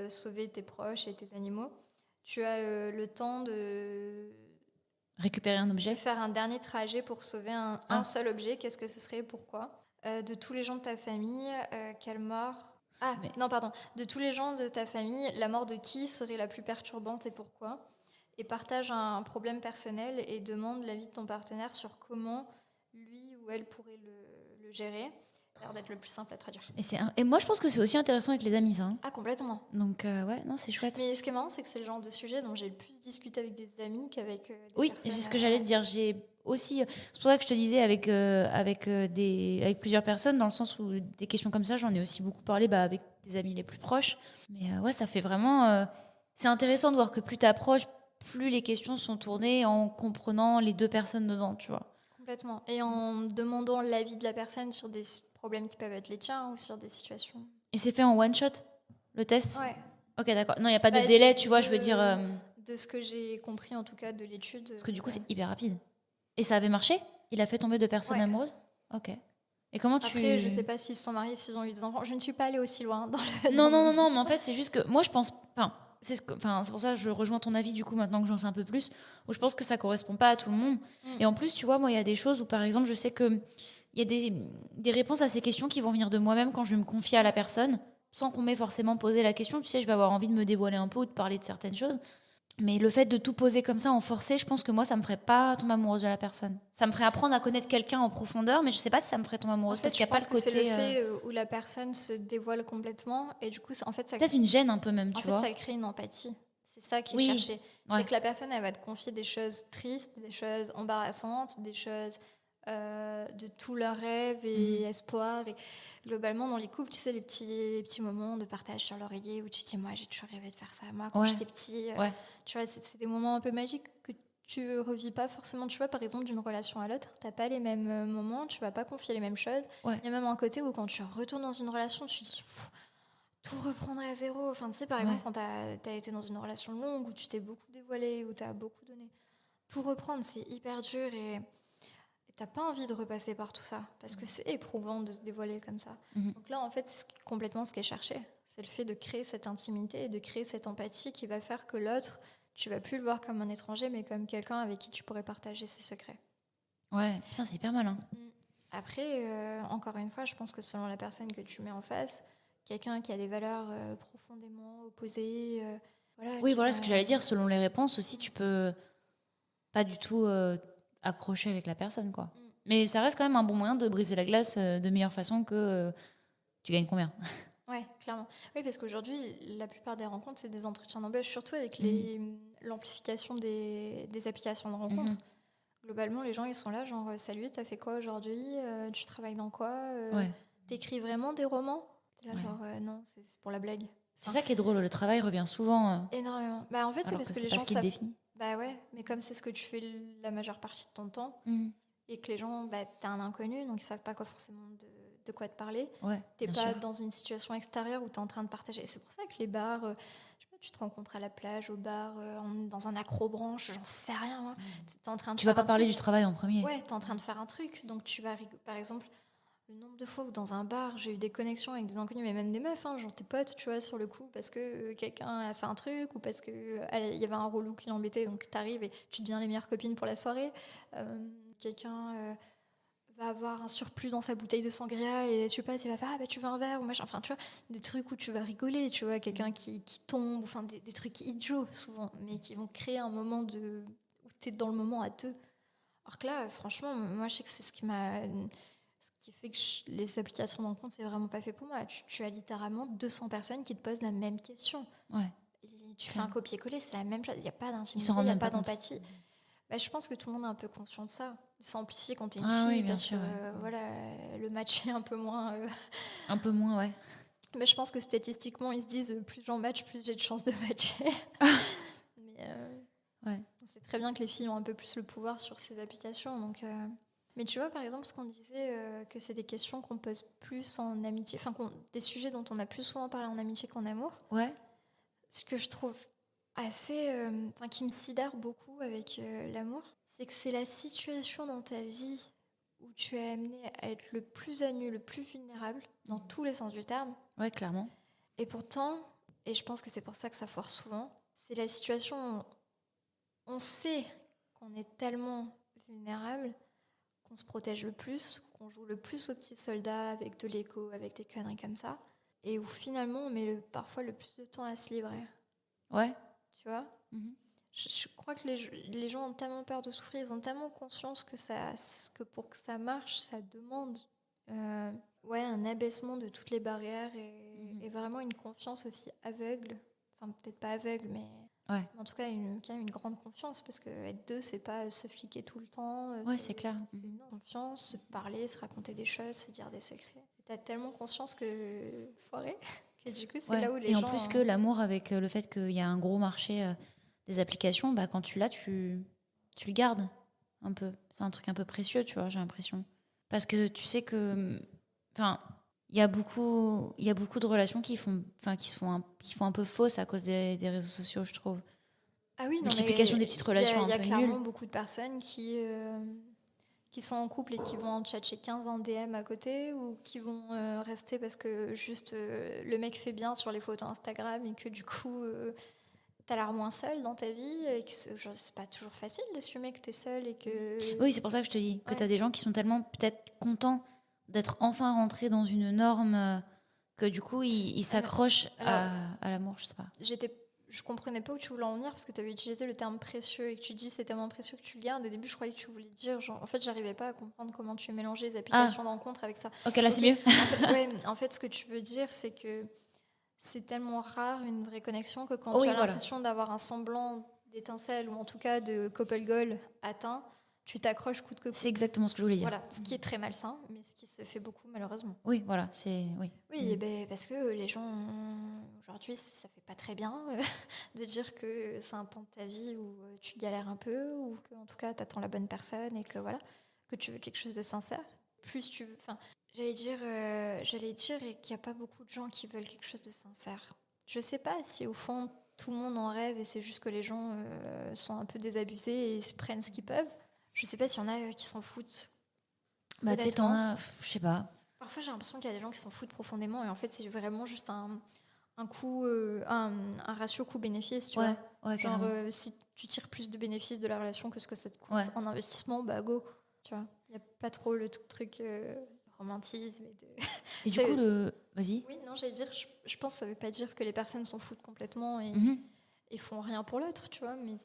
Speaker 1: sauvé tes proches et tes animaux, tu as le temps de
Speaker 2: Récupérer un objet.
Speaker 1: faire un dernier trajet pour sauver un seul objet. Qu'est-ce que ce serait et pourquoi? De tous les gens de ta famille, quelle mort? Ah,
Speaker 2: Mais-
Speaker 1: non, pardon. De tous les gens de ta famille, la mort de qui serait la plus perturbante et pourquoi? Et partage un problème personnel et demande l'avis de ton partenaire sur comment lui ou elle pourrait le gérer. Ça a l'air d'être le plus simple à traduire.
Speaker 2: Et moi, je pense que c'est aussi intéressant avec les amis, ça. Hein.
Speaker 1: Ah, complètement.
Speaker 2: Donc, ouais, non, c'est chouette.
Speaker 1: Mais ce qui est marrant, c'est que c'est le genre de sujet dont j'ai le plus discuté avec des amis qu'avec des
Speaker 2: Oui,
Speaker 1: personnes.
Speaker 2: c'est ce que j'allais te dire. J'ai aussi... C'est pour ça que je te disais avec plusieurs personnes, dans le sens où des questions comme ça, j'en ai aussi beaucoup parlé avec des amis les plus proches. Mais ouais, ça fait vraiment... c'est intéressant de voir que plus t'approches, plus les questions sont tournées en comprenant les deux personnes dedans, tu vois.
Speaker 1: Complètement. Et en demandant l'avis de la personne sur des problèmes qui peuvent être les tiens ou sur des situations.
Speaker 2: Et c'est fait en one shot, le test?
Speaker 1: Ouais.
Speaker 2: Ok, d'accord. Non, il n'y a pas de délai, tu vois, je veux dire...
Speaker 1: De ce que j'ai compris, en tout cas, de l'étude.
Speaker 2: Parce que du coup, c'est hyper rapide. Et ça avait marché? Il a fait tomber deux personnes amoureuses? Ok. Et comment tu...
Speaker 1: Après, je sais pas s'ils se sont mariés, s'ils ont eu des enfants. Je ne suis pas allée aussi loin dans le...
Speaker 2: Non, mais en fait, c'est juste que moi, je pense... c'est pour ça que je rejoins ton avis, du coup, maintenant que j'en sais un peu plus, où je pense que ça correspond pas à tout le monde. Et en plus, tu vois, moi, il y a des choses où, par exemple, je sais que il y a des réponses à ces questions qui vont venir de moi-même quand je vais me confier à la personne, sans qu'on m'ait forcément posé la question. Tu sais, je vais avoir envie de me dévoiler un peu ou de parler de certaines choses. Mais le fait de tout poser comme ça en forcé, je pense que moi, ça me ferait pas tomber amoureuse de la personne. Ça me ferait apprendre à connaître quelqu'un en profondeur, mais je sais pas si ça me ferait tomber amoureuse,
Speaker 1: En fait,
Speaker 2: parce qu'il n'y a pas le côté...
Speaker 1: c'est le fait où la personne se dévoile complètement et du coup, ça
Speaker 2: peut-être une gêne un peu même, tu vois.
Speaker 1: En fait, ça crée une empathie. C'est ça qui est
Speaker 2: Oui.
Speaker 1: cherché. C'est que la personne, elle va te confier des choses tristes, des choses embarrassantes, des choses de tous leurs rêves et espoirs. Et globalement, dans les couples, tu sais, les petits moments de partage sur l'oreiller où tu te dis, moi, j'ai toujours rêvé de faire ça. Moi, quand j'étais petit, tu vois, c'est des moments un peu magiques que tu revis pas forcément. Tu vois, par exemple, d'une relation à l'autre, t'as pas les mêmes moments, tu vas pas confier les mêmes choses. Il y a même un côté où quand tu retournes dans une relation, tu te dis... tout reprendre à zéro. Enfin, tu sais, par exemple, quand t'as été dans une relation longue où tu t'es beaucoup dévoilé, où t'as beaucoup donné, tout reprendre, c'est hyper dur et t'as pas envie de repasser par tout ça parce que c'est éprouvant de se dévoiler comme ça. Donc là, en fait, c'est complètement ce qui est cherché. C'est le fait de créer cette intimité et de créer cette empathie qui va faire que l'autre, tu vas plus le voir comme un étranger, mais comme quelqu'un avec qui tu pourrais partager ses secrets.
Speaker 2: Ouais, putain, c'est hyper malin.
Speaker 1: Après, encore une fois, je pense que selon la personne que tu mets en face, quelqu'un qui a des valeurs profondément opposées.
Speaker 2: Voilà ce que j'allais dire. Selon les réponses aussi, tu peux pas du tout accrocher avec la personne, quoi. Mais ça reste quand même un bon moyen de briser la glace de meilleure façon que tu gagnes combien.
Speaker 1: Ouais, clairement. Oui, parce qu'aujourd'hui, la plupart des rencontres, c'est des entretiens d'embauche, surtout avec l'amplification des applications de rencontres. Globalement, les gens, ils sont là, genre, salut, t'as fait quoi aujourd'hui? Tu travailles dans quoi? T'écris vraiment des romans? T'es là, genre, non, c'est pour la blague.
Speaker 2: C'est ça qui est drôle, le travail revient souvent.
Speaker 1: Énormément. Bah, en fait, c'est parce que les gens
Speaker 2: savent... ce qui te définit.
Speaker 1: Bah ouais, mais comme c'est ce que tu fais la majeure partie de ton temps, et que les gens, t'es un inconnu, donc ils savent pas quoi forcément de quoi te parler. T'es pas sûr. Dans une situation extérieure où t'es en train de partager. C'est pour ça que les bars, je sais pas, tu te rencontres à la plage, au bar, dans un accrobranche, j'en sais rien. Moi. T'es en train de
Speaker 2: tu vas pas parler du travail en premier.
Speaker 1: Ouais, t'es en train de faire un truc, donc tu vas par exemple. Le nombre de fois où dans un bar, j'ai eu des connexions avec des inconnus, mais même des meufs, hein, genre tes potes, tu vois, sur le coup, parce que quelqu'un a fait un truc ou parce qu'il y avait un relou qui l'embêtait, donc t'arrives et tu deviens les meilleures copines pour la soirée. Quelqu'un va avoir un surplus dans sa bouteille de sangria et tu passes, il va faire « Ah, bah tu veux un verre ?» ou machin. Enfin, tu vois, des trucs où tu vas rigoler, tu vois, quelqu'un qui tombe, enfin, des trucs idiots souvent, mais qui vont créer un moment où t'es dans le moment à deux. Alors que là, franchement, moi, je sais que c'est ce qui fait que les applications de rencontre, c'est vraiment pas fait pour moi. Tu as littéralement 200 personnes qui te posent la même question.
Speaker 2: Ouais.
Speaker 1: Mais tu fais un copier-coller, c'est la même chose. Il n'y a pas
Speaker 2: Ils
Speaker 1: d'intimité,
Speaker 2: s'en
Speaker 1: il
Speaker 2: rendent
Speaker 1: n'y a
Speaker 2: même
Speaker 1: pas
Speaker 2: pas compte.
Speaker 1: d'empathie. Bah, je pense que tout le monde est un peu conscient de ça. C'est amplifié quand t'es une
Speaker 2: Ah
Speaker 1: fille,
Speaker 2: oui, bien
Speaker 1: parce que
Speaker 2: sûr, ouais.
Speaker 1: voilà, le match est un peu moins.
Speaker 2: Un peu moins, ouais.
Speaker 1: Mais je pense que statistiquement, ils se disent plus j'en match, plus j'ai de chances de matcher. Mais
Speaker 2: Ouais.
Speaker 1: on sait très bien que les filles ont un peu plus le pouvoir sur ces applications. Donc, mais tu vois, par exemple, ce qu'on disait, que c'est des questions qu'on pose plus en amitié, enfin, des sujets dont on a plus souvent parlé en amitié qu'en amour.
Speaker 2: Ouais.
Speaker 1: Ce que je trouve assez. Enfin, qui me sidère beaucoup avec l'amour, c'est que c'est la situation dans ta vie où tu es amené à être le plus à nu, le plus vulnérable, dans tous les sens du terme.
Speaker 2: Ouais, clairement.
Speaker 1: Et pourtant, et je pense que c'est pour ça que ça foire souvent, c'est la situation où on sait qu'on est tellement vulnérable qu'on se protège le plus, qu'on joue le plus au petit soldat avec de l'écho, avec des conneries comme ça, et où finalement on met parfois le plus de temps à se livrer.
Speaker 2: Ouais.
Speaker 1: Tu vois,
Speaker 2: Mhm.
Speaker 1: je crois que les gens ont tellement peur de souffrir, ils ont tellement conscience que pour que ça marche, ça demande un abaissement de toutes les barrières et vraiment une confiance aussi aveugle. Enfin, peut-être pas aveugle, mais
Speaker 2: Ouais.
Speaker 1: en tout cas, quand même une grande confiance, parce que être deux, c'est pas se fliquer tout le temps.
Speaker 2: Ouais, c'est clair.
Speaker 1: C'est une confiance, se parler, se raconter des choses, se dire des secrets. T'as tellement conscience que foiré, que du coup, c'est
Speaker 2: Ouais.
Speaker 1: là où les
Speaker 2: Et
Speaker 1: gens...
Speaker 2: en plus que l'amour, avec le fait qu'il y a un gros marché des applications, bah, quand tu l'as, tu le gardes un peu. C'est un truc un peu précieux, tu vois, j'ai l'impression. Parce que tu sais que... Enfin, il y a beaucoup de relations qui font un peu fausses à cause des réseaux sociaux, je trouve.
Speaker 1: Ah oui, non,
Speaker 2: Multiplication des
Speaker 1: mais
Speaker 2: petites relations
Speaker 1: il
Speaker 2: un
Speaker 1: y a
Speaker 2: peu
Speaker 1: clairement
Speaker 2: nulles.
Speaker 1: beaucoup de personnes qui sont en couple et qui vont en tchatcher 15 en DM à côté ou qui vont rester parce que juste le mec fait bien sur les photos Instagram et que du coup t'as l'air moins seule dans ta vie et que c'est pas toujours facile d'assumer que t'es seule et que...
Speaker 2: Oui, c'est pour ça que je te dis que
Speaker 1: Ouais.
Speaker 2: tu as des gens qui sont tellement peut-être contents d'être enfin rentrés dans une norme que du coup ils s'accrochent
Speaker 1: Alors,
Speaker 2: à l'amour, je sais pas.
Speaker 1: je comprenais pas où tu voulais en venir parce que tu avais utilisé le terme précieux et que tu dis c'est tellement précieux que tu le gardes. Au début, je croyais que tu voulais dire, genre, en fait, j'arrivais pas à comprendre comment tu mélangeais les applications de rencontre avec ça.
Speaker 2: Ok, là c'est mieux.
Speaker 1: En fait, ce que tu veux dire, c'est que c'est tellement rare une vraie connexion que quand
Speaker 2: Oh
Speaker 1: tu
Speaker 2: oui,
Speaker 1: as
Speaker 2: voilà.
Speaker 1: l'impression d'avoir un semblant d'étincelle ou en tout cas de couple goal atteint, tu t'accroches coûte que coûte.
Speaker 2: C'est exactement ce que je voulais dire.
Speaker 1: Voilà, ce qui est très malsain, mais ce qui se fait beaucoup malheureusement.
Speaker 2: Oui, voilà, c'est oui.
Speaker 1: Oui, parce que les gens aujourd'hui, ça fait pas très bien de dire que c'est un pan de ta vie où tu galères un peu ou que en tout cas t'attends la bonne personne et que voilà, que tu veux quelque chose de sincère. Plus tu veux, enfin, j'allais dire et qu'il n'y a pas beaucoup de gens qui veulent quelque chose de sincère. Je sais pas si au fond tout le monde en rêve et c'est juste que les gens sont un peu désabusés et se prennent ce qu'ils peuvent. Je sais pas s'il y en a qui s'en foutent.
Speaker 2: Bah tu sais, t'en
Speaker 1: Honnêtement.
Speaker 2: as, je sais pas.
Speaker 1: Parfois, j'ai l'impression qu'il y a des gens qui s'en foutent profondément et en fait, c'est vraiment juste un coût, un ratio coût-bénéfice, tu vois.
Speaker 2: Ouais,
Speaker 1: Genre,
Speaker 2: carrément.
Speaker 1: si tu tires plus de bénéfices de la relation que ce que ça te coûte
Speaker 2: Ouais.
Speaker 1: en investissement, bah go, tu vois. Il n'y a pas trop le truc romantisme et de...
Speaker 2: Et du coup, vas-y.
Speaker 1: Oui, non, j'allais dire, je pense que ça veut pas dire que les personnes s'en foutent complètement et font rien pour l'autre, tu vois, mais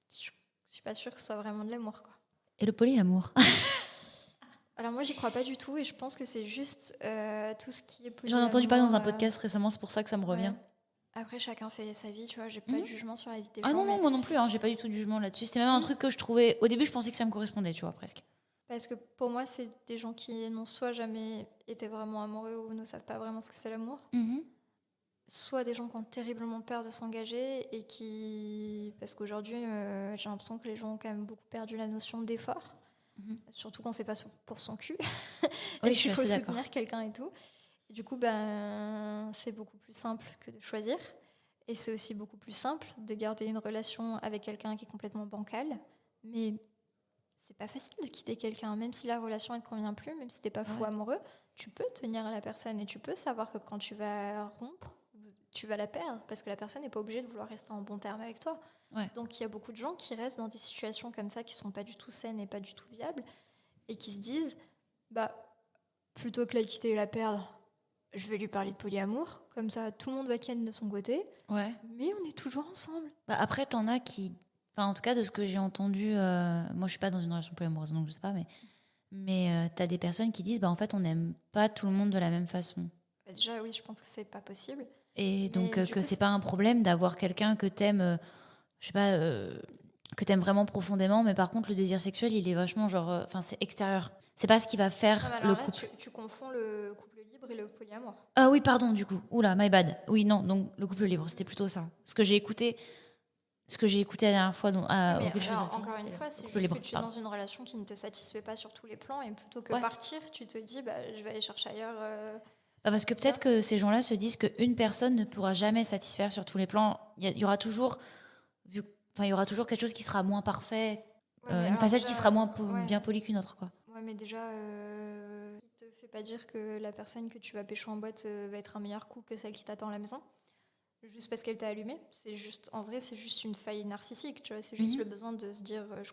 Speaker 1: je suis pas sûre que ce soit vraiment de l'amour, quoi.
Speaker 2: Et le polyamour.
Speaker 1: Alors moi, j'y crois pas du tout et je pense que c'est juste tout ce qui est
Speaker 2: J'en ai entendu parler dans un
Speaker 1: polyamour,
Speaker 2: podcast récemment, c'est pour ça que ça me revient.
Speaker 1: ouais. Après, chacun fait sa vie, tu vois. J'ai pas de jugement sur la vie des
Speaker 2: Ah
Speaker 1: gens.
Speaker 2: non, non, moi non plus, hein, j'ai pas du tout de jugement là-dessus. C'était même un truc que je trouvais. Au début, je pensais que ça me correspondait, tu vois, presque.
Speaker 1: Parce que pour moi, c'est des gens qui n'ont soit jamais été vraiment amoureux ou ne savent pas vraiment ce que c'est l'amour, soit des gens qui ont terriblement peur de s'engager et qui... Parce qu'aujourd'hui, j'ai l'impression que les gens ont quand même beaucoup perdu la notion d'effort, surtout quand c'est pas pour son cul,
Speaker 2: Oui,
Speaker 1: et
Speaker 2: je suis
Speaker 1: qu'il faut
Speaker 2: assez d'accord.
Speaker 1: soutenir quelqu'un et tout. Et du coup, ben, c'est beaucoup plus simple que de choisir. Et c'est aussi beaucoup plus simple de garder une relation avec quelqu'un qui est complètement bancal. Mais c'est pas facile de quitter quelqu'un, même si la relation ne te convient plus, même si t'es pas fou amoureux, tu peux tenir à la personne et tu peux savoir que quand tu vas rompre, tu vas la perdre parce que la personne n'est pas obligée de vouloir rester en bon terme avec toi.
Speaker 2: Ouais.
Speaker 1: Donc il y a beaucoup de gens qui restent dans des situations comme ça qui sont pas du tout saines et pas du tout viables et qui se disent bah plutôt que la quitter et la perdre, je vais lui parler de polyamour, comme ça tout le monde va ken de son côté,
Speaker 2: Ouais.
Speaker 1: mais on est toujours ensemble.
Speaker 2: Bah après, t'en as qui. Enfin, en tout cas, de ce que j'ai entendu, moi je suis pas dans une relation polyamoureuse, donc je sais pas, mais t'as des personnes qui disent, bah en fait, on n'aime pas tout le monde de la même façon.
Speaker 1: Bah, déjà, oui, je pense que c'est pas possible.
Speaker 2: Et donc,
Speaker 1: Mais du
Speaker 2: que
Speaker 1: coup,
Speaker 2: c'est pas un problème d'avoir quelqu'un que t'aimes, je sais pas, que t'aimes vraiment profondément, mais par contre, le désir sexuel, il est vachement genre. Enfin, c'est extérieur. C'est pas ce qui va
Speaker 1: non,
Speaker 2: faire
Speaker 1: mais
Speaker 2: le
Speaker 1: alors là,
Speaker 2: couple.
Speaker 1: tu confonds le couple libre et le polyamour.
Speaker 2: Ah oui, pardon, du coup. Oula, my bad. Oui, non, donc le couple libre, c'était plutôt ça. Ce que j'ai écouté la dernière fois,
Speaker 1: Oui, mais
Speaker 2: auquel je faisais
Speaker 1: alors,
Speaker 2: référence,
Speaker 1: encore une
Speaker 2: c'était
Speaker 1: fois,
Speaker 2: le
Speaker 1: c'est
Speaker 2: couple
Speaker 1: juste que
Speaker 2: libre.
Speaker 1: tu es
Speaker 2: Pardon.
Speaker 1: dans une relation qui ne te satisfait pas sur tous les plans et plutôt que
Speaker 2: Ouais.
Speaker 1: partir, tu te dis, bah, je vais aller chercher ailleurs.
Speaker 2: Parce que
Speaker 1: Tu vois.
Speaker 2: peut-être que ces gens-là se disent qu'une personne ne pourra jamais satisfaire sur tous les plans. Il y aura toujours, il y aura toujours quelque chose qui sera moins parfait,
Speaker 1: Ouais, mais
Speaker 2: une
Speaker 1: alors
Speaker 2: facette qui sera
Speaker 1: déjà,
Speaker 2: moins
Speaker 1: ouais,
Speaker 2: bien polie qu'une autre, quoi.
Speaker 1: ouais, mais déjà, te fais pas dire que la personne que tu vas pécho en boîte va être un meilleur coup que celle qui t'attend à la maison. Juste parce qu'elle t'a allumé. C'est juste, en vrai, c'est juste une faille narcissique, tu vois. C'est juste
Speaker 2: Mhm.
Speaker 1: le besoin de se dire, je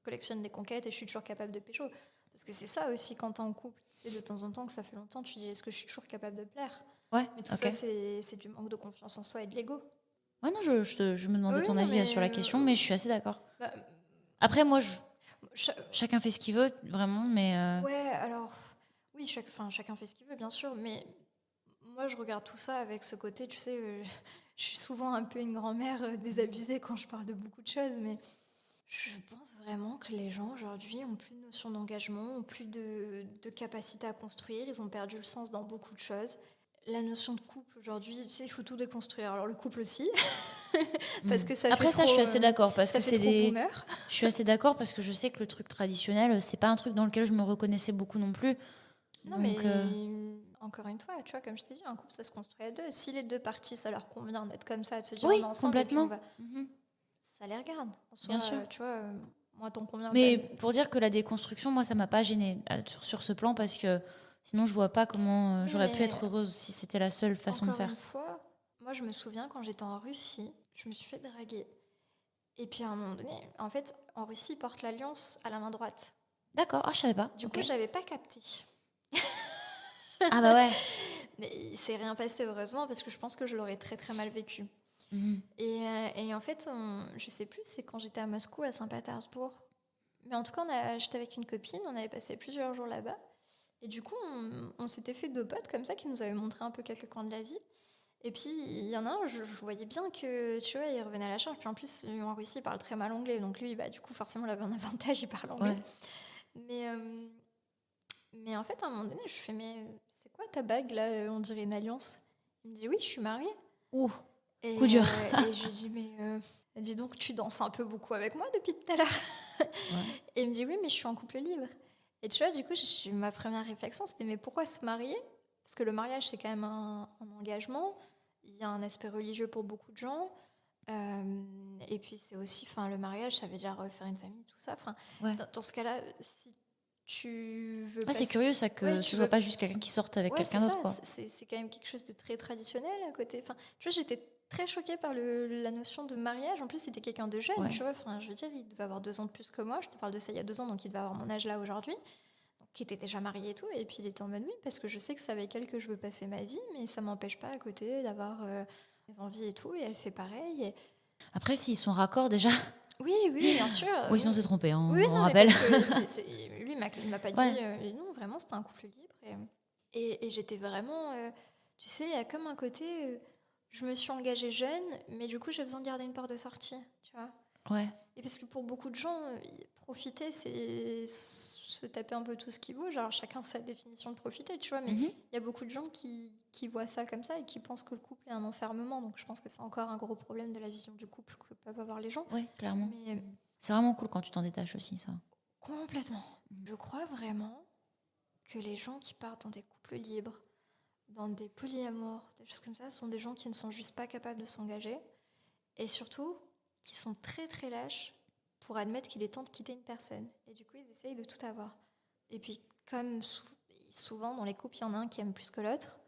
Speaker 1: collectionne des conquêtes et je suis toujours capable de pécho. Parce que c'est ça aussi quand t'es en couple, c'est de temps en temps que ça fait longtemps, tu dis, est-ce que je suis toujours capable de plaire?
Speaker 2: Ouais,
Speaker 1: Mais tout
Speaker 2: ok.
Speaker 1: ça, c'est du manque de confiance en soi et de l'ego.
Speaker 2: Ouais, non, je me demandais
Speaker 1: Oui,
Speaker 2: ton
Speaker 1: non,
Speaker 2: avis
Speaker 1: mais
Speaker 2: sur la question, mais je suis assez d'accord.
Speaker 1: bah,
Speaker 2: Après, moi,
Speaker 1: cha-
Speaker 2: chacun fait ce qu'il veut, vraiment, mais
Speaker 1: ouais, alors, oui, chacun fait ce qu'il veut, bien sûr, mais moi, je regarde tout ça avec ce côté, tu sais, je suis souvent un peu une grand-mère désabusée quand je parle de beaucoup de choses, mais je pense vraiment que les gens aujourd'hui ont plus de notion d'engagement, ont plus de capacité à construire, ils ont perdu le sens dans beaucoup de choses. La notion de couple aujourd'hui, tu sais, il faut tout déconstruire. Alors le couple aussi, parce que ça fait
Speaker 2: après ça, je
Speaker 1: trop,
Speaker 2: suis assez d'accord parce
Speaker 1: ça
Speaker 2: que
Speaker 1: fait
Speaker 2: c'est
Speaker 1: trop
Speaker 2: des.
Speaker 1: boomer.
Speaker 2: Je suis assez d'accord parce que je sais que le truc traditionnel, c'est pas un truc dans lequel je me reconnaissais beaucoup non plus.
Speaker 1: Non,
Speaker 2: Donc,
Speaker 1: mais encore une fois, tu vois, comme je t'ai dit, un couple, ça se construit à deux. Si les deux parties, ça leur convient d'être comme ça, de se dire on est
Speaker 2: oui,
Speaker 1: ensemble et puis on
Speaker 2: complètement.
Speaker 1: va.
Speaker 2: Mhm.
Speaker 1: Ça les regarde. En soi,
Speaker 2: Bien sûr.
Speaker 1: tu vois, moi, t'en conviens pas.
Speaker 2: Mais pour dire que la déconstruction, moi, ça m'a pas gênée sur ce plan parce que sinon, je vois pas comment
Speaker 1: Oui,
Speaker 2: j'aurais pu
Speaker 1: mais
Speaker 2: être heureuse si c'était la seule façon de
Speaker 1: encore une
Speaker 2: faire.
Speaker 1: fois, moi, je me souviens quand j'étais en Russie, je me suis fait draguer. Et puis à un moment donné, en fait, en Russie, ils portent l'alliance à la main droite.
Speaker 2: D'accord, ah, je savais pas.
Speaker 1: Du coup,
Speaker 2: Ok.
Speaker 1: j'avais pas capté.
Speaker 2: Ah bah ouais.
Speaker 1: Mais il s'est rien passé, heureusement, parce que je pense que je l'aurais très très mal vécu.
Speaker 2: Mhm.
Speaker 1: Et en fait, je sais plus, c'est quand j'étais à Moscou, à Saint-Pétersbourg. Mais en tout cas, j'étais avec une copine, on avait passé plusieurs jours là-bas. Et du coup, on s'était fait deux potes comme ça qui nous avaient montré un peu quelques coins de la vie. Et puis, il y en a un, je voyais bien que, tu vois, il revenait à la charge. Puis en plus, en Russie, il parle très mal anglais. Donc lui, bah, du coup, forcément, il avait un avantage, il parle anglais.
Speaker 2: Ouais.
Speaker 1: Mais en fait, à un moment donné, je fais, mais c'est quoi ta bague, là? On dirait une alliance. Il me dit, oui, je suis mariée.
Speaker 2: Ouh,
Speaker 1: Et,
Speaker 2: coup dur.
Speaker 1: et je lui dis, mais dis donc, tu danses un peu beaucoup avec moi depuis tout à l'heure.
Speaker 2: Ouais.
Speaker 1: Et il me dit, oui, mais je suis en couple libre. Et tu vois, du coup, ma première réflexion, c'était, mais pourquoi se marier? Parce que le mariage, c'est quand même un engagement. Il y a un aspect religieux pour beaucoup de gens. Et puis, c'est aussi, le mariage, ça veut dire faire une famille, tout ça.
Speaker 2: Ouais.
Speaker 1: Dans ce cas-là, si tu veux
Speaker 2: Ah, c'est curieux ça que
Speaker 1: ouais,
Speaker 2: ce soit pas juste quelqu'un qui sorte avec
Speaker 1: ouais, c'est
Speaker 2: quelqu'un
Speaker 1: ça.
Speaker 2: d'autre, quoi.
Speaker 1: C'est quand même quelque chose de très traditionnel à côté. Tu vois, j'étais très choquée par la notion de mariage. En plus, c'était quelqu'un de jeune,
Speaker 2: Ouais.
Speaker 1: tu vois. Je veux dire, il devait avoir 2 ans de plus que moi. Je te parle de ça il y a 2 ans, donc il devait avoir mon âge là aujourd'hui. Donc, qui était déjà marié et tout. Et puis, il était en mode oui, parce que je sais que c'est avec elle que je veux passer ma vie, mais ça m'empêche pas à côté d'avoir mes envies et tout. Et elle fait pareil.
Speaker 2: Après, s'ils sont raccords déjà.
Speaker 1: Oui, oui, bien sûr.
Speaker 2: Oui, sinon c'est trompé, hein,
Speaker 1: Oui,
Speaker 2: on
Speaker 1: non, mais
Speaker 2: rappelle.
Speaker 1: parce que lui, il m'a pas dit.
Speaker 2: Ouais.
Speaker 1: Non, vraiment, c'était un couple libre. Et j'étais vraiment. Tu sais, il y a comme un côté. Je me suis engagée jeune, mais du coup, j'ai besoin de garder une porte de sortie. Tu vois.
Speaker 2: Ouais.
Speaker 1: Et parce que pour beaucoup de gens, profiter, c'est se taper un peu tout ce qui bouge. Alors, chacun sa définition de profiter, tu vois. Mais il y a beaucoup de gens qui voient ça comme ça et qui pensent que le couple est un enfermement. Donc, je pense que c'est encore un gros problème de la vision du couple que peuvent avoir les gens.
Speaker 2: Ouais, clairement.
Speaker 1: Mais
Speaker 2: c'est vraiment cool quand tu t'en détaches aussi, ça.
Speaker 1: complètement. Je crois vraiment que les gens qui partent dans des couples libres, dans des polyamours, des choses comme ça, sont des gens qui ne sont juste pas capables de s'engager et surtout qui sont très très lâches pour admettre qu'il est temps de quitter une personne. Et du coup, ils essayent de tout avoir. Et puis, comme souvent dans les couples, il y en a un qui aime plus que l'autre.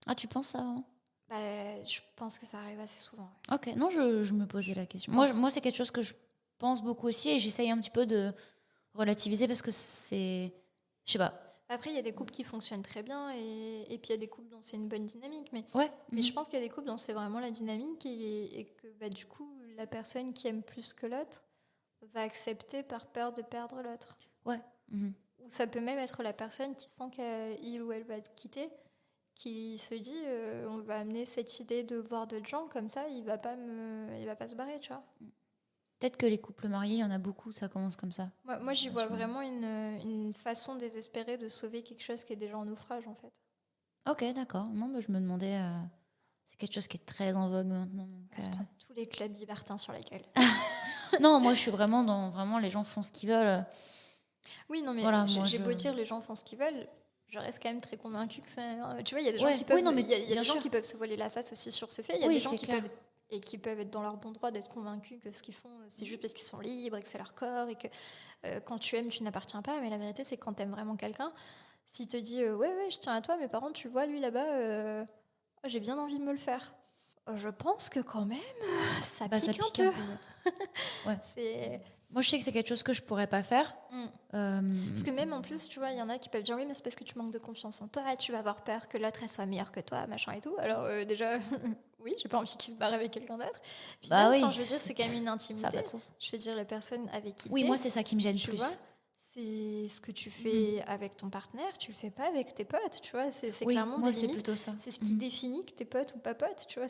Speaker 2: Ah, tu penses ça, hein?
Speaker 1: Je pense que ça arrive assez souvent.
Speaker 2: Ouais. Ok, non, je me posais la question. Moi, c'est quelque chose que je pense beaucoup aussi et j'essaye un petit peu de relativiser parce que c'est... Je sais pas.
Speaker 1: Après, il y a des couples qui fonctionnent très bien et puis il y a des couples dont c'est une bonne dynamique. Mais
Speaker 2: Ouais.
Speaker 1: je pense qu'il y a des couples dont c'est vraiment la dynamique et que du coup, la personne qui aime plus que l'autre va accepter par peur de perdre l'autre.
Speaker 2: Ouais.
Speaker 1: Ou ça peut même être la personne qui sent qu'il ou elle va te quitter, qui se dit on va amener cette idée de voir d'autres gens comme ça, il va pas se barrer, tu vois.
Speaker 2: Peut-être que les couples mariés, il y en a beaucoup, ça commence comme ça.
Speaker 1: Moi j'y vois vraiment une façon désespérée de sauver quelque chose qui est déjà en naufrage, en fait.
Speaker 2: Ok, d'accord. Non, mais je me demandais... c'est quelque chose qui est très en vogue maintenant. Donc,
Speaker 1: On se prend tous les clubs libertins sur la gueule.
Speaker 2: Non, moi, je suis vraiment dans... Vraiment, les gens font ce qu'ils veulent.
Speaker 1: Oui, non, mais
Speaker 2: Voilà,
Speaker 1: j'ai beau dire les gens font ce qu'ils veulent, je reste quand même très convaincue que c'est... Tu vois, il y a des gens qui
Speaker 2: oui,
Speaker 1: peuvent...
Speaker 2: non, mais
Speaker 1: il y a
Speaker 2: bien
Speaker 1: des gens
Speaker 2: sûr.
Speaker 1: qui peuvent se voiler la face aussi sur ce fait. Il y a
Speaker 2: Oui,
Speaker 1: des gens
Speaker 2: c'est
Speaker 1: qui
Speaker 2: clair.
Speaker 1: peuvent être dans leur bon droit d'être convaincus que ce qu'ils font, c'est juste parce qu'ils sont libres et que c'est leur corps et que quand tu aimes, tu n'appartiens pas. Mais la vérité, c'est que quand tu aimes vraiment quelqu'un, s'il te dit ouais, je tiens à toi, mais par contre, tu le vois, lui là-bas, j'ai bien envie de me le faire. Je pense que quand même, ça pique un peu.
Speaker 2: Ouais.
Speaker 1: C'est...
Speaker 2: Moi, je sais que c'est quelque chose que je pourrais pas faire.
Speaker 1: Parce que même en plus, tu vois, il y en a qui peuvent dire oui, mais c'est parce que tu manques de confiance en toi, tu vas avoir peur que l'autre elle soit meilleure que toi, machin et tout. Alors déjà, oui, j'ai pas envie qu'il se barre avec quelqu'un d'autre. Puis
Speaker 2: Bah
Speaker 1: même,
Speaker 2: oui,
Speaker 1: je veux dire, c'est quand même une intimité.
Speaker 2: ça n'a pas de sens.
Speaker 1: Je veux dire, la personne avec qui
Speaker 2: Oui,
Speaker 1: t'es,
Speaker 2: moi, c'est ça qui me gêne
Speaker 1: tu
Speaker 2: plus.
Speaker 1: vois, c'est ce que tu fais avec ton partenaire, tu le fais pas avec tes potes, tu vois. C'est
Speaker 2: Oui,
Speaker 1: clairement
Speaker 2: moi,
Speaker 1: des
Speaker 2: c'est
Speaker 1: limites.
Speaker 2: plutôt ça.
Speaker 1: C'est ce qui définit que t'es pote ou pas pote, tu vois.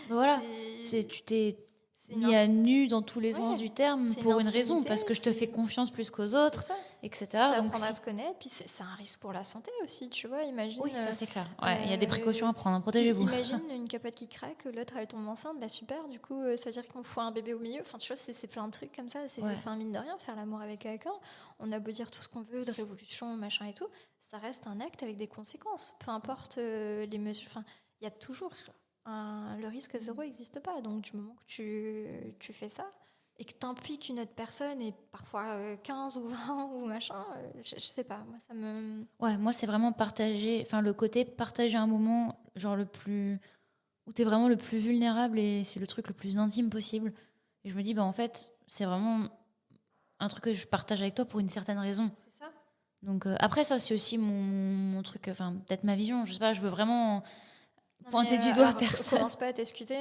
Speaker 2: Bah voilà, tu t'es
Speaker 1: c'est
Speaker 2: mis à nu dans tous les
Speaker 1: Ouais,
Speaker 2: sens du terme
Speaker 1: c'est
Speaker 2: pour une
Speaker 1: intimité,
Speaker 2: raison, parce que je te fais confiance plus qu'aux
Speaker 1: c'est
Speaker 2: autres,
Speaker 1: ça.
Speaker 2: etc.
Speaker 1: C'est
Speaker 2: Donc,
Speaker 1: apprendre à se connaître, puis c'est un risque pour la santé aussi, tu vois. Imagine.
Speaker 2: oui, ça c'est clair. Ouais, il y a des précautions à prendre, hein, protégez-vous.
Speaker 1: Imagine une capote qui craque, l'autre elle tombe enceinte, bah super, du coup ça veut dire qu'on fout un bébé au milieu. Enfin, tu vois, c'est plein de trucs comme ça. C'est enfin, mine de rien, faire l'amour avec quelqu'un, on a beau dire tout ce qu'on veut de révolution, machin et tout, ça reste un acte avec des conséquences. Peu importe les mesures. Enfin, il y a toujours le risque zéro n'existe pas. Donc du moment que tu fais ça et que t'impliques une autre personne et parfois 15 ou 20 ou machin, je sais pas, moi ça me...
Speaker 2: Ouais, moi c'est vraiment partager, enfin le côté partager un moment, genre le plus... où t'es vraiment le plus vulnérable et c'est le truc le plus intime possible. Et je me dis, bah en fait, c'est vraiment un truc que je partage avec toi pour une certaine raison.
Speaker 1: C'est ça.
Speaker 2: Donc après ça c'est aussi mon truc, enfin peut-être ma vision, je sais pas, je veux vraiment... pointer du doigt personne.
Speaker 1: Commence pas à t'excuser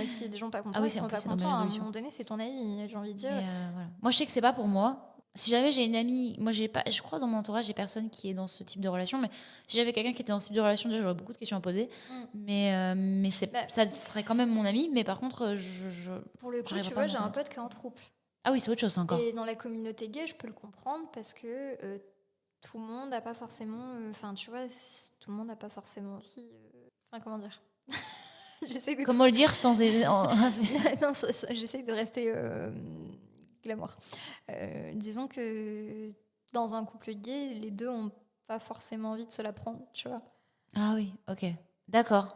Speaker 1: s'il y a des gens pas contents, ils sont pas contents. À un moment donné, c'est ton avis, j'ai envie de dire.
Speaker 2: Mais, voilà. Moi, je sais que c'est pas pour moi. Si jamais j'ai une amie, moi j'ai pas, je crois dans mon entourage, j'ai personne qui est dans ce type de relation. Mais si j'avais quelqu'un qui était dans ce type de relation, déjà j'aurais beaucoup de questions à poser. Mais ça serait quand même mon ami. Mais par contre,
Speaker 1: pour le coup, tu vois, j'ai un pote qui est en trouble.
Speaker 2: Ah oui, c'est autre chose encore.
Speaker 1: Et dans la communauté gay, je peux le comprendre parce que tout le monde n'a pas forcément, enfin tu vois, tout le monde n'a pas forcément envie. Enfin comment dire.
Speaker 2: Comment le dire sans aider
Speaker 1: non, j'essaie de rester glamour. Disons que dans un couple gay, les deux ont pas forcément envie de se la prendre, tu vois.
Speaker 2: Ah oui, ok. D'accord,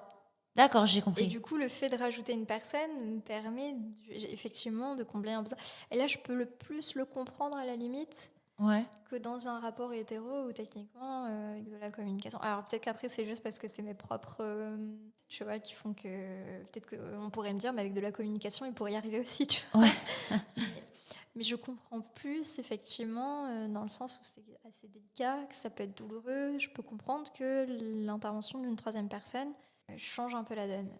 Speaker 2: j'ai compris.
Speaker 1: Et du coup, le fait de rajouter une personne me permet effectivement de combler un besoin. Et là, je peux le plus le comprendre à la limite que dans un rapport hétéro où techniquement, avec de la communication. Alors peut-être qu'après, c'est juste parce que c'est mes propres, tu vois, qui font que peut-être qu'on pourrait me dire, mais avec de la communication, il pourrait y arriver aussi, tu vois. Mais je comprends plus, effectivement, dans le sens où c'est assez délicat, que ça peut être douloureux. Je peux comprendre que l'intervention d'une troisième personne change un peu la donne.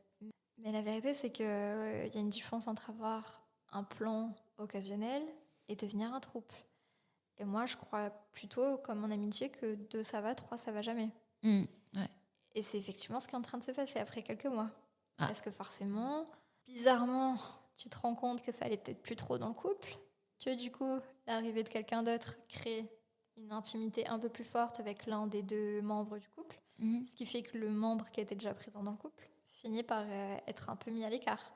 Speaker 1: Mais la vérité, c'est qu'il y a une différence entre avoir un plan occasionnel et devenir un trouble. Et moi, je crois plutôt, comme en amitié, que 2, ça va, 3, ça va jamais. Et c'est effectivement ce qui est en train de se passer après quelques mois. Parce que forcément, bizarrement, tu te rends compte que ça allait peut-être plus trop dans le couple, que du coup, l'arrivée de quelqu'un d'autre crée une intimité un peu plus forte avec l'un des deux membres du couple. Ce qui fait que le membre qui était déjà présent dans le couple finit par être un peu mis à l'écart.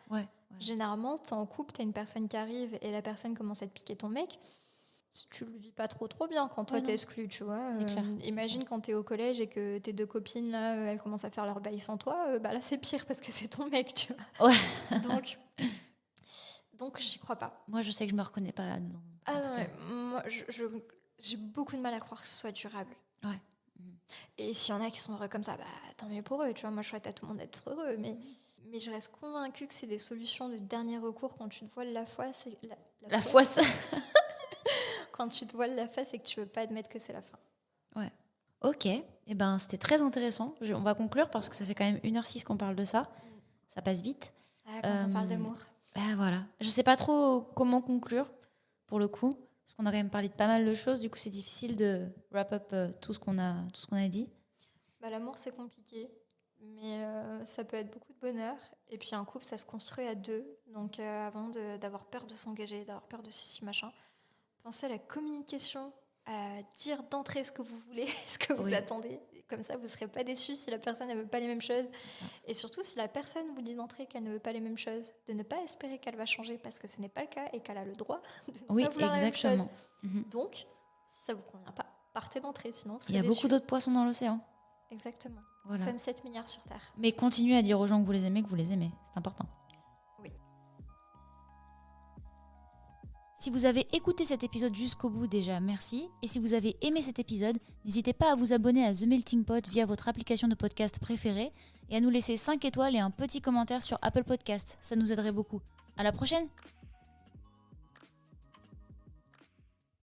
Speaker 1: Généralement, t'es en couple, t'as une personne qui arrive et la personne commence à te piquer ton mec. Tu le vis pas trop bien quand toi t'es exclu, tu vois. Imagine quand t'es au collège et que tes deux copines là, elles commencent à faire leur bail sans toi, bah là c'est pire parce que c'est ton mec, tu vois. Donc j'y crois pas.
Speaker 2: Moi je sais que je me reconnais pas là-dedans.
Speaker 1: Ah non, mais moi j'ai beaucoup de mal à croire que ce soit durable. Et s'il y en a qui sont heureux comme ça, bah tant mieux pour eux, tu vois. Moi je souhaite à tout le monde d'être heureux, mais je reste convaincue que c'est des solutions de dernier recours quand tu te voiles la face.
Speaker 2: La face.
Speaker 1: Quand tu te voiles la face et que tu veux pas admettre que c'est la fin.
Speaker 2: Ok, eh ben, c'était très intéressant. On va conclure parce que ça fait quand même 1h06 qu'on parle de ça. Ça passe vite.
Speaker 1: Quand on parle d'amour.
Speaker 2: Voilà. Je sais pas trop comment conclure, pour le coup, parce qu'on a quand même parlé de pas mal de choses. Du coup, c'est difficile de wrap up tout ce qu'on a dit.
Speaker 1: L'amour, c'est compliqué. mais ça peut être beaucoup de bonheur. Et puis un couple, ça se construit à deux. Donc avant d'avoir peur de s'engager, d'avoir peur de ceci, machin, pensez à la communication, à dire d'entrée ce que vous voulez, ce que vous attendez. Comme ça, vous ne serez pas déçus si la personne ne veut pas les mêmes choses. Et surtout, si la personne vous dit d'entrée qu'elle ne veut pas les mêmes choses, de ne pas espérer qu'elle va changer parce que ce n'est pas le cas et qu'elle a le droit de ne pas vouloir la même chose. Donc, si ça ne vous convient pas, partez d'entrée, sinon vous serez déçus.
Speaker 2: Il y a beaucoup d'autres poissons dans l'océan.
Speaker 1: Exactement. Nous sommes 7 milliards sur Terre.
Speaker 2: Mais continuez à dire aux gens que vous les aimez, c'est important.
Speaker 1: Oui.
Speaker 2: Si vous avez écouté cet épisode jusqu'au bout, déjà, merci. Et si vous avez aimé cet épisode, n'hésitez pas à vous abonner à The Melting Pot via votre application de podcast préférée et à nous laisser 5 étoiles et un petit commentaire sur Apple Podcasts. Ça nous aiderait beaucoup. À la prochaine!